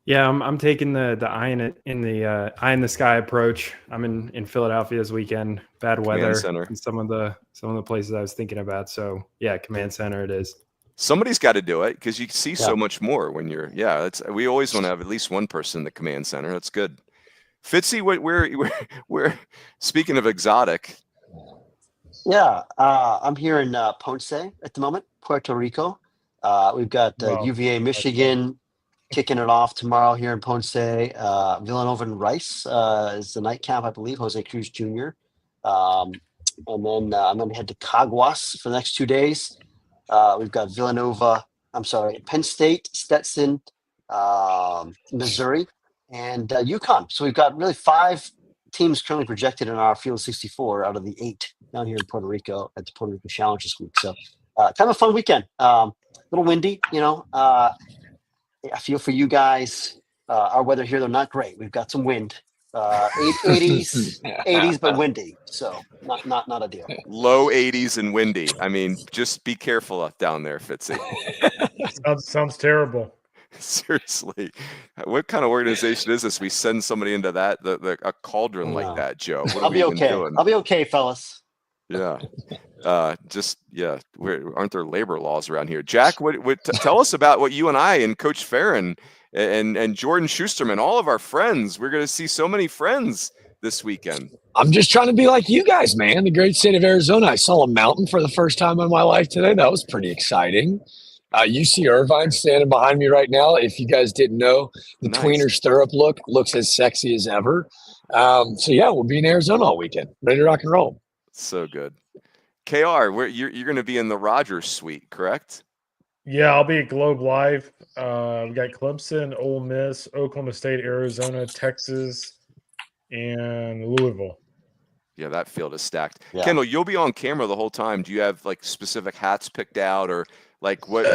Yeah, I'm taking the eye in the sky approach. I'm in Philadelphia this weekend. Bad weather in some of the places I was thinking about. So yeah, Command Center it is. Somebody's got to do it, because you see so much more when you're. Yeah, we always want to have at least one person in the Command Center. That's good. Fitzy, where speaking of exotic. Yeah, I'm here in Ponce at the moment, Puerto Rico. We've got UVA Michigan kicking it off tomorrow here in Ponce. Villanova and Rice is the night camp, I believe. Jose Cruz Jr. And then I'm going to head to Caguas for the next 2 days. We've got Penn State, Stetson, Missouri, and UConn. So we've got really 5 teams currently projected in our Field 64 out of the 8 down here in Puerto Rico at the Puerto Rico Challenge this week. So kind of a fun weekend. A little windy, I feel for you guys. Our weather here, though, not great. We've got some wind. 80s, but windy. So not a deal. Low 80s and windy. I mean, just be careful down there, Fitzy. Sounds terrible. Seriously, what kind of organization is this? We send somebody into that a cauldron like that, Joe. What I'll be okay. I'll be okay, fellas. Yeah. Aren't there labor laws around here? Jack, tell us about what you and I and Coach Farron and Jordan Schusterman, all of our friends. We're going to see so many friends this weekend. I'm just trying to be like you guys, man. The great state of Arizona. I saw a mountain for the first time in my life today. That was pretty exciting. UC Irvine standing behind me right now. If you guys didn't know, the tweener stirrup looks as sexy as ever. We'll be in Arizona all weekend, ready to rock and roll. So good. KR, you're going to be in the Rogers suite, correct? Yeah, I'll be at Globe Live. We got Clemson, Ole Miss, Oklahoma State, Arizona, Texas, and Louisville. Yeah, that field is stacked. Yeah. Kendall, you'll be on camera the whole time. Do you have like specific hats picked out, or like what?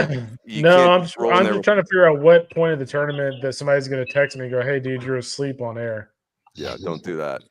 No, I'm just trying to figure out what point of the tournament that somebody's going to text me and go, "Hey, dude, you're asleep on air." Yeah, don't do that.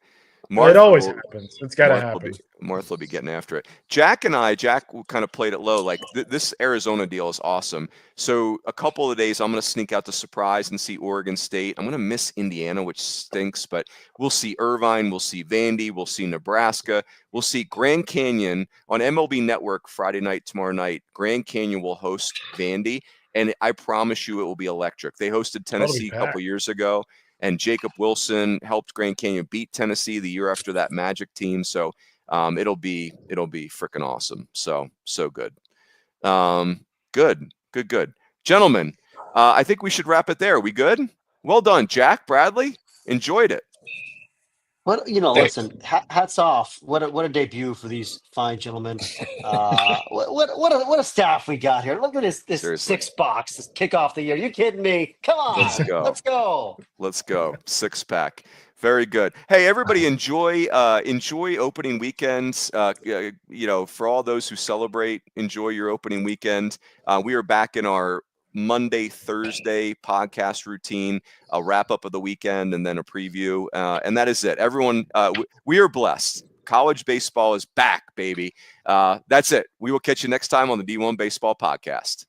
It always happens. It's got to happen. Martha will be getting after it. Jack kind of played it low. Like this Arizona deal is awesome. So a couple of days, I'm going to sneak out to surprise and see Oregon State. I'm going to miss Indiana, which stinks, but we'll see Irvine. We'll see Vandy. We'll see Nebraska. We'll see Grand Canyon on MLB Network Friday night, tomorrow night. Grand Canyon will host Vandy, and I promise you it will be electric. They hosted Tennessee a couple years ago. And Jacob Wilson helped Grand Canyon beat Tennessee the year after that Magic team. So it'll be freaking awesome. So good. Good. Gentlemen, I think we should wrap it there. We good? Well done, Jack, Bradley. Enjoyed it. Listen, hats off. What a debut for these fine gentlemen. What a staff we got here. Look at this six box, this kickoff the year. You kidding me? Come on. Let's go. Six pack. Very good. Hey, everybody, enjoy opening weekends. For all those who celebrate, enjoy your opening weekend. We are back in our Monday, Thursday podcast routine, a wrap up of the weekend, and then a preview. And that is it. Everyone, we are blessed. College baseball is back, baby. That's it. We will catch you next time on the D1 Baseball Podcast.